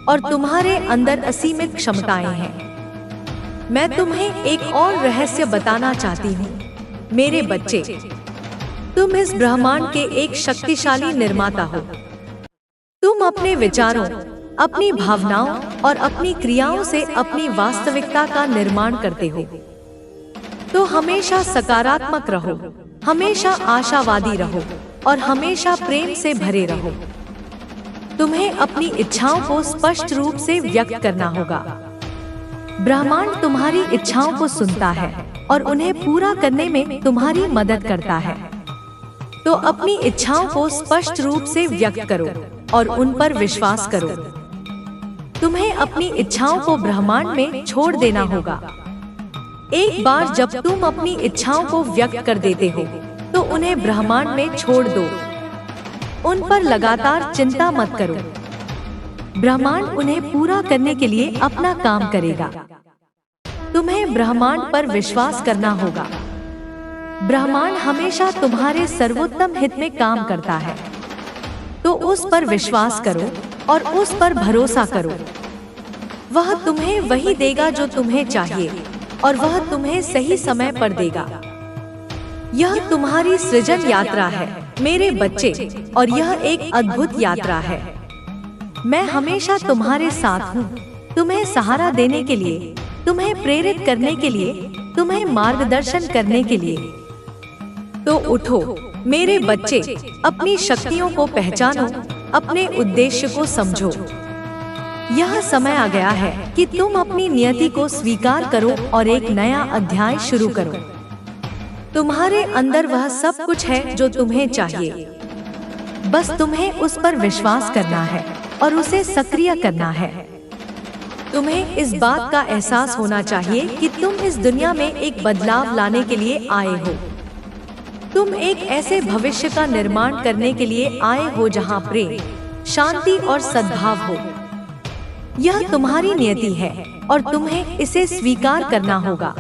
और तुम्हारे अंदर असीमित क्षमताएं हैं। मैं तुम्हें एक और रहस्य बताना चाहती हूँ मेरे बच्चे। तुम इस ब्रह्मांड के एक शक्तिशाली निर्माता हो। तुम अपने विचारों, अपनी भावनाओं और अपनी क्रियाओं से अपनी वास्तविकता का निर्माण करते हो। तो हमेशा सकारात्मक रहो, हमेशा आशावादी रहो और हमेशा प्रेम से भरे रहो। तुम्हें अपनी इच्छाओं को स्पष्ट रूप से व्यक्त करना होगा। ब्रह्मांड तुम्हारी इच्छाओं को सुनता है और उन्हें पूरा करने में तुम्हारी मदद करता है। तो अपनी इच्छाओं को स्पष्ट रूप से व्यक्त करो और उन पर विश्वास करो। तुम्हें अपनी इच्छाओं को ब्रह्मांड में छोड़ देना होगा। एक बार जब तुम अपनी इच्छाओं को व्यक्त कर देते हो तो उन्हें ब्रह्मांड में छोड़ दो। उन पर लगातार चिंता मत करो। ब्रह्मांड उन्हें पूरा करने के लिए अपना काम करेगा। तुम्हें ब्रह्मांड पर विश्वास करना होगा। ब्रह्मांड हमेशा तुम्हारे सर्वोत्तम हित में काम करता है। तो उस पर विश्वास करो और उस पर भरोसा करो। वह तुम्हें वही देगा जो तुम्हें चाहिए और वह तुम्हें सही समय पर देगा। यह तुम्हारी सृजन यात्रा है मेरे बच्चे, और यह एक अद्भुत यात्रा है। मैं हमेशा तुम्हारे साथ हूँ, तुम्हें सहारा देने के लिए, तुम्हें प्रेरित करने के लिए, तुम्हें मार्गदर्शन करने के लिए। तो उठो मेरे बच्चे, अपनी शक्तियों को पहचानो, अपने उद्देश्य को समझो। यह समय आ गया है कि तुम अपनी नियति को स्वीकार करो और एक नया अध्याय शुरू करो। तुम्हारे अंदर वह सब कुछ है जो तुम्हें चाहिए, बस तुम्हें उस पर विश्वास करना है और उसे सक्रिय करना है। तुम्हें इस बात का एहसास होना चाहिए कि तुम इस दुनिया में एक बदलाव लाने के लिए आए हो। तुम एक ऐसे भविष्य का निर्माण करने के लिए आए हो जहां प्रेम, शांति और सद्भाव हो। यह तुम्हारी नियति है और तुम्हें इसे स्वीकार करना होगा।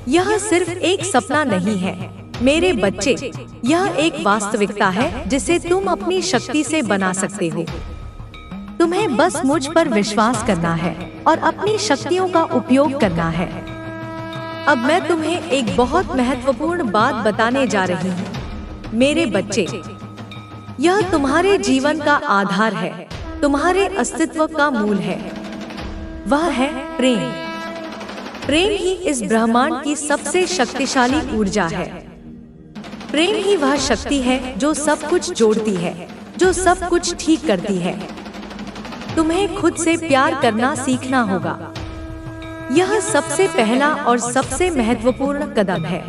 यह सिर्फ एक सपना नहीं है, मेरे बच्चे, यह एक वास्तविकता है जिसे तुम अपनी शक्ति से बना सकते हो। तुम्हें बस मुझ पर विश्वास करना है और अपनी शक्तियों का उपयोग करना है। अब मैं तुम्हें एक बहुत महत्वपूर्ण बात बताने जा रही हूँ। मेरे बच्चे, यह तुम्हारे जीवन का आधार है, तुम्हारे अस्तित्व का मूल है। वह है प्रेम। प्रेम ही इस ब्रह्मांड की सबसे शक्तिशाली ऊर्जा है। प्रेम ही वह शक्ति है जो सब कुछ जोड़ती है, जो सब कुछ ठीक करती है। तुम्हें खुद से प्यार करना सीखना होगा। यह सबसे पहला और सबसे महत्वपूर्ण कदम है।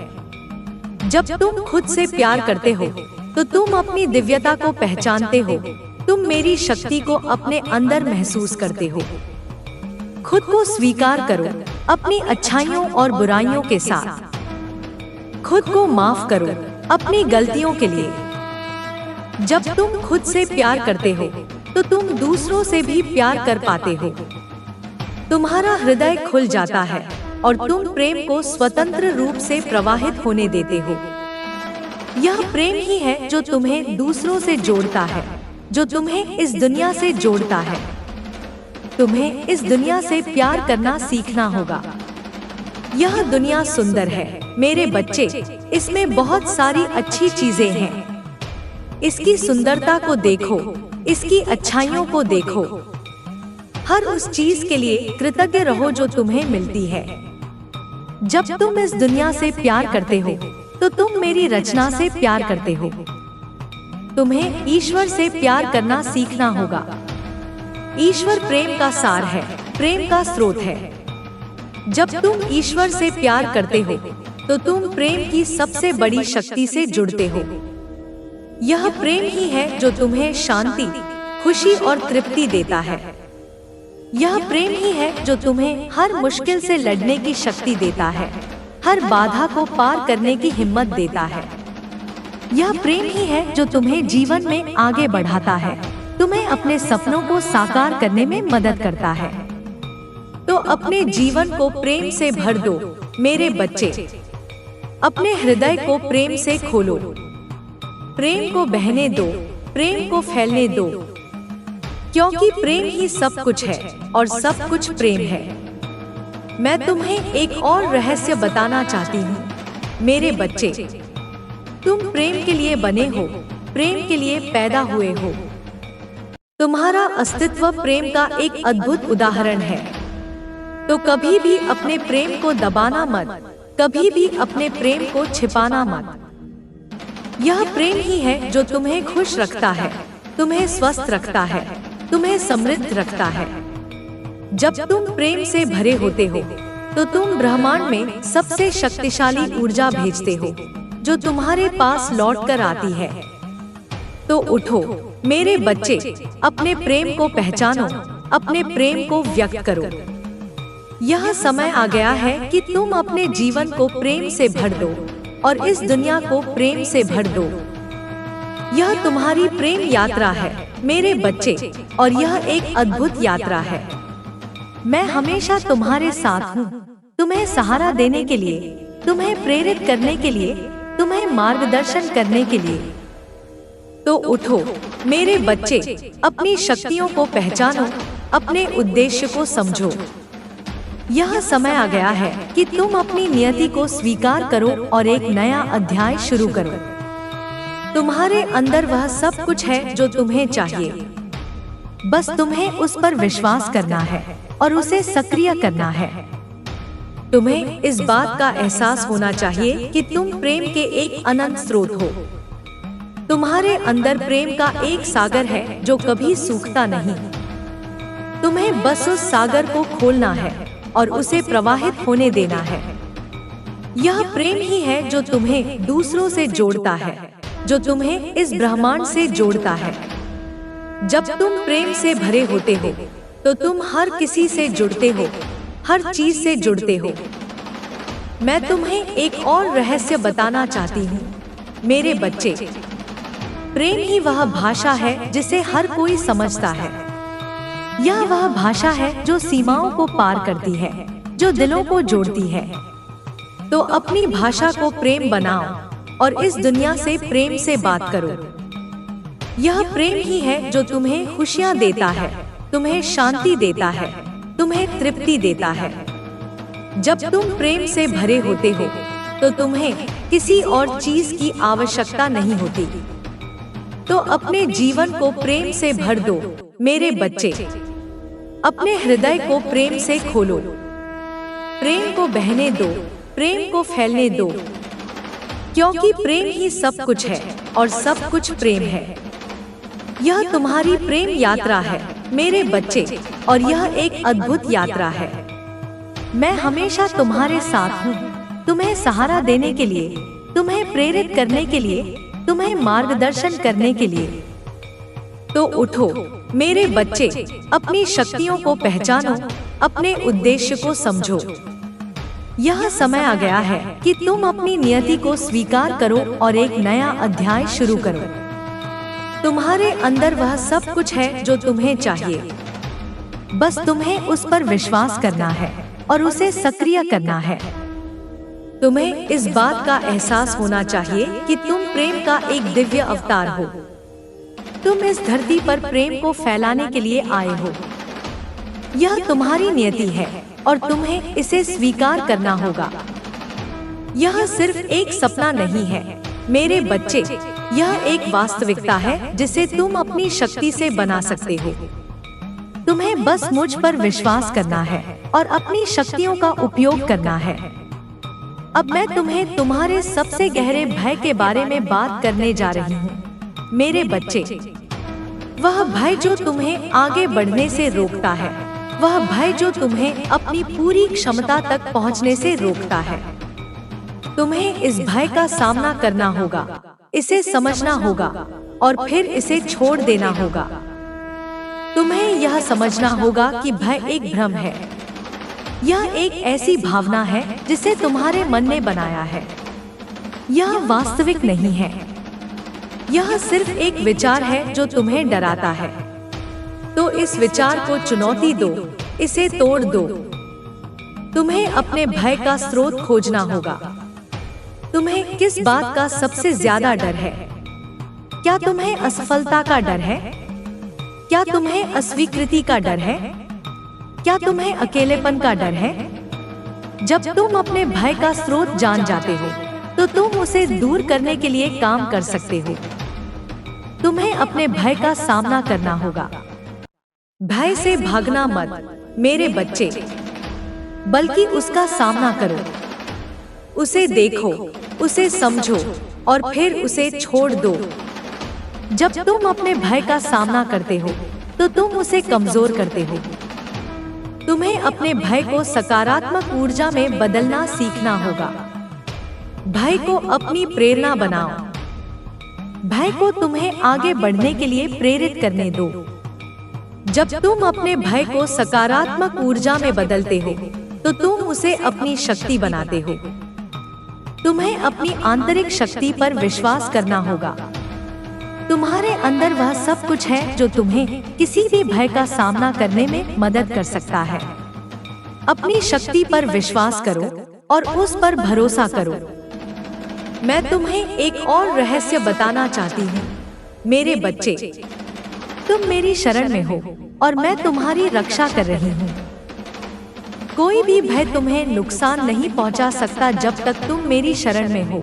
जब तुम खुद से प्यार करते हो तो तुम अपनी दिव्यता को पहचानते हो। तुम मेरी शक्ति को अपने अंदर महसूस करते हो। खुद को स्वीकार करो, अपनी अच्छाइयों और बुराइयों के साथ। खुद को माफ करो अपनी गलतियों के लिए। जब तुम खुद से प्यार करते हो तो तुम दूसरों से भी प्यार कर पाते हो। तुम्हारा हृदय खुल जाता है और तुम प्रेम को स्वतंत्र रूप से प्रवाहित होने देते हो। यह प्रेम ही है जो तुम्हें दूसरों से जोड़ता है, जो तुम्हें इस दुनिया से जोड़ता है। तुम्हें इस दुनिया से प्यार करना सीखना होगा। यह दुनिया सुंदर है मेरे बच्चे, इसमें बहुत सारी अच्छी चीजें हैं। इसकी सुंदरता को देखो, इसकी अच्छाइयों को देखो। हर उस चीज के लिए कृतज्ञ रहो जो तुम्हें मिलती है। जब तुम इस दुनिया से प्यार करते हो तो तुम मेरी रचना से प्यार करते हो। तुम्हें ईश्वर से प्यार करना सीखना होगा। ईश्वर प्रेम का सार है, प्रेम का स्रोत है। जब तुम ईश्वर से प्यार करते हो तो तुम प्रेम की सबसे बड़ी शक्ति से जुड़ते हो। यह प्रेम ही है जो तुम्हें शांति, खुशी और तृप्ति देता है। यह प्रेम ही है जो तुम्हें हर मुश्किल से लड़ने की शक्ति देता है, हर बाधा को पार करने की हिम्मत देता है। यह प्रेम ही है जो तुम्हें जीवन में आगे बढ़ाता है, तुम्हें अपने सपनों को साकार करने में मदद करता है। तो अपने जीवन को प्रेम से भर दो मेरे बच्चे। अपने हृदय को प्रेम से खोलो। प्रेम को बहने दो, प्रेम को फैलने दो, क्योंकि प्रेम ही सब कुछ है और सब कुछ प्रेम है। मैं तुम्हें एक और रहस्य बताना चाहती हूँ मेरे बच्चे। तुम प्रेम के लिए बने हो, प्रेम के लिए पैदा हुए हो। तुम्हारा अस्तित्व प्रेम का एक अद्भुत उदाहरण है। तो कभी भी अपने प्रेम को दबाना मत, कभी भी अपने प्रेम को छिपाना मत। यह प्रेम ही है जो तुम्हें खुश रखता है, तुम्हें स्वस्थ रखता है, तुम्हें समृद्ध रखता है। जब तुम प्रेम से भरे होते हो तो तुम ब्रह्मांड में सबसे शक्तिशाली ऊर्जा भेजते हो जो तुम्हारे पास लौट कर आती है। तो उठो मेरे बच्चे, अपने प्रेम को पहचानो, अपने प्रेम को व्यक्त करो। यह समय आ गया है कि तुम अपने जीवन को प्रेम से भर दो और इस दुनिया को प्रेम से भर दो। यह तुम्हारी प्रेम यात्रा है मेरे बच्चे, और यह एक अद्भुत यात्रा है। मैं हमेशा तुम्हारे साथ हूँ, तुम्हें सहारा देने के लिए, तुम्हें प्रेरित करने के लिए, तुम्हें मार्गदर्शन करने के लिए। तो उठो मेरे बच्चे, अपनी शक्तियों को पहचानो, अपने उद्देश्य को समझो। यह समय आ गया है कि तुम अपनी नियति को स्वीकार करो और एक नया अध्याय शुरू करो। तुम्हारे अंदर वह सब कुछ है जो तुम्हें चाहिए। बस तुम्हें उस पर विश्वास करना है और उसे सक्रिय करना है। तुम्हें इस बात का एहसास होना चाहिए कि तुम प्रेम के एक अनंत स्रोत हो। तुम्हारे अंदर प्रेम का एक सागर है जो कभी सूखता नहीं। तुम्हें बस उस सागर को खोलना है और उसे प्रवाहित होने देना है। यह प्रेम ही है जो तुम्हें दूसरों से जोड़ता है, जो तुम्हें इस ब्रह्मांड से जोड़ता है। जब तुम प्रेम से भरे होते हो तो तुम हर किसी से जुड़ते हो, हर चीज से जुड़ते हो। मैं तुम्हें एक और रहस्य बताना चाहती हूँ मेरे बच्चे। प्रेम ही वह भाषा है जिसे हर कोई समझता है। यह वह भाषा है जो सीमाओं को पार करती है, जो दिलों को जोड़ती है। तो अपनी भाषा को प्रेम बनाओ, और इस दुनिया से प्रेम से बात करो। यह प्रेम ही है जो तुम्हें खुशियाँ देता है, तुम्हें शांति देता है, तुम्हें तृप्ति देता है। जब तुम प्रेम से भरे होते हो तो तुम्हें किसी और चीज की आवश्यकता नहीं होती। तो अपने जीवन को प्रेम से भर दो मेरे बच्चे। अपने हृदय को प्रेम से खोलो, प्रेम को बहने दो, प्रेम को फैलने दो, क्योंकि प्रेम ही सब कुछ है और सब कुछ प्रेम है। यह तुम्हारी प्रेम यात्रा है मेरे बच्चे, और यह एक अद्भुत यात्रा है। मैं हमेशा तुम्हारे साथ हूँ, तुम्हें सहारा देने के लिए, तुम्हें प्रेरित करने के लिए, तुम्हें मार्गदर्शन करने के लिए। तो उठो मेरे बच्चे, अपनी शक्तियों को पहचानो, अपने उद्देश्य को समझो। यह समय आ गया है कि तुम अपनी नियति को स्वीकार करो और एक नया अध्याय शुरू करो। तुम्हारे अंदर वह सब कुछ है जो तुम्हें चाहिए, बस तुम्हें उस पर विश्वास करना है और उसे सक्रिय करना है। तुम्हें इस बात का एहसास होना चाहिए कि तुम प्रेम का एक दिव्य अवतार हो। तुम इस धरती पर प्रेम को फैलाने के लिए आए हो। यह तुम्हारी नियति है और तुम्हें इसे स्वीकार करना होगा। यह सिर्फ एक सपना नहीं है मेरे बच्चे, यह एक वास्तविकता है जिसे तुम अपनी शक्ति से बना सकते हो। तुम्हें बस मुझ पर विश्वास करना है और अपनी शक्तियों का उपयोग करना है। अब मैं तुम्हें तुम्हारे सबसे गहरे भय के बारे में बात करने जा रही हूँ मेरे बच्चे। वह भय जो तुम्हें आगे बढ़ने से रोकता है, वह भय जो तुम्हें अपनी पूरी क्षमता तक पहुँचने से रोकता है। तुम्हें इस भय का सामना करना होगा, इसे समझना होगा और फिर इसे छोड़ देना होगा। तुम्हें यह समझना होगा कि भय एक भ्रम है। यह एक ऐसी भावना है जिसे तुम्हारे मन ने बनाया है। यह वास्तविक नहीं है। यह सिर्फ एक विचार है जो तुम्हें डराता है। तो इस विचार को चुनौती दो, इसे तोड़ दो। तुम्हें अपने भय का स्रोत खोजना होगा। तुम्हें किस बात का सबसे ज्यादा डर है? क्या तुम्हें असफलता का डर है? क्या तुम्हें अस्वीकृति का डर है? क्या तुम्हें अकेलेपन का डर है? जब तुम अपने भय का स्रोत जान जाते हो तो तुम उसे दूर करने के लिए काम कर सकते हो। तुम्हें अपने भय का सामना करना होगा। भय से भागना मत मेरे बच्चे, बल्कि उसका सामना करो। उसे देखो, उसे समझो और फिर उसे छोड़ दो। जब तुम अपने भय का सामना करते हो तो तुम उसे कमजोर करते हो। तुम्हें अपने भय को सकारात्मक ऊर्जा में बदलना सीखना होगा। भय को अपनी प्रेरणा बनाओ। भय को तुम्हें आगे बढ़ने के लिए प्रेरित करने दो। जब तुम अपने भय को सकारात्मक ऊर्जा में बदलते हो तो तुम उसे अपनी शक्ति बनाते हो। तुम्हें अपनी आंतरिक शक्ति पर विश्वास करना होगा। तुम्हारे अंदर वह सब कुछ है जो तुम्हें किसी भी भय का सामना करने में मदद कर सकता है। अपनी शक्ति पर विश्वास करो और उस पर भरोसा करो। मैं तुम्हें एक और रहस्य बताना चाहती हूँ मेरे बच्चे। तुम मेरी शरण में हो और मैं तुम्हारी रक्षा कर रही हूँ। कोई भी भय तुम्हें नुकसान नहीं पहुंचा सकता जब तक तुम मेरी शरण में हो।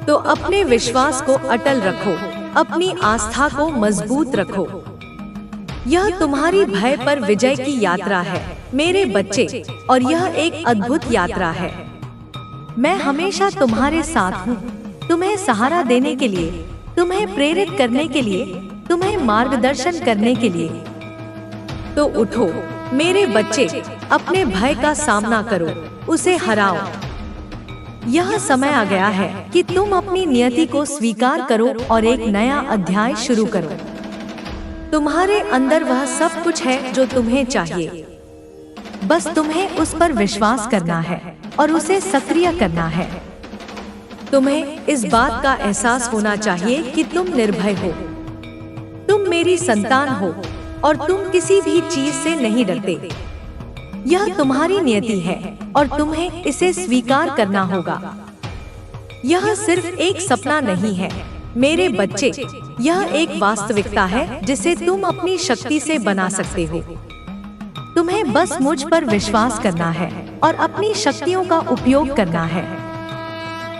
तो अपने विश्वास को अटल रखो, अपनी आस्था को मजबूत रखो। यह तुम्हारी भय पर विजय की यात्रा है मेरे बच्चे, और यह एक अद्भुत यात्रा है। मैं हमेशा तुम्हारे साथ हूँ, तुम्हें सहारा देने के लिए, तुम्हें प्रेरित करने के लिए, तुम्हें मार्गदर्शन करने के लिए। तो उठो मेरे बच्चे, अपने भय का सामना करो, उसे हराओ। यह समय आ गया है कि तुम अपनी नियति को स्वीकार करो और एक नया अध्याय शुरू करो। तुम्हारे अंदर वह सब कुछ है जो तुम्हें चाहिए, बस तुम्हें उस पर विश्वास करना है और उसे सक्रिय करना है। तुम्हें इस बात का एहसास होना चाहिए कि तुम निर्भय हो। तुम मेरी संतान हो और तुम किसी भी चीज से नहीं डरते। यह तुम्हारी नियति है और तुम्हें इसे स्वीकार करना होगा। यह सिर्फ एक सपना नहीं है मेरे बच्चे, यह एक वास्तविकता है जिसे तुम अपनी शक्ति से बना सकते हो। तुम्हें बस मुझ पर विश्वास करना है और अपनी शक्तियों का उपयोग करना है।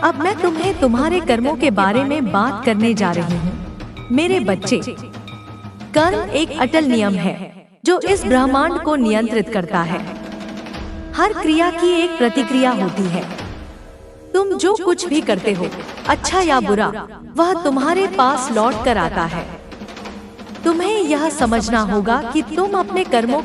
अब मैं तुम्हें तुम्हारे कर्मों के बारे में बात करने जा रही हूँ। मेरे बच्चे, कर्म एक अटल नियम है जो इस ब्रह्मांड को नियंत्रित करता है। हर क्रिया की एक प्रतिक्रिया होती है। तुम जो कुछ भी करते हो, अच्छा या बुरा, वह तुम्हारे पास लौट कर आता है। तुम्हें यह समझना होगा कि तुम अपने कर्मों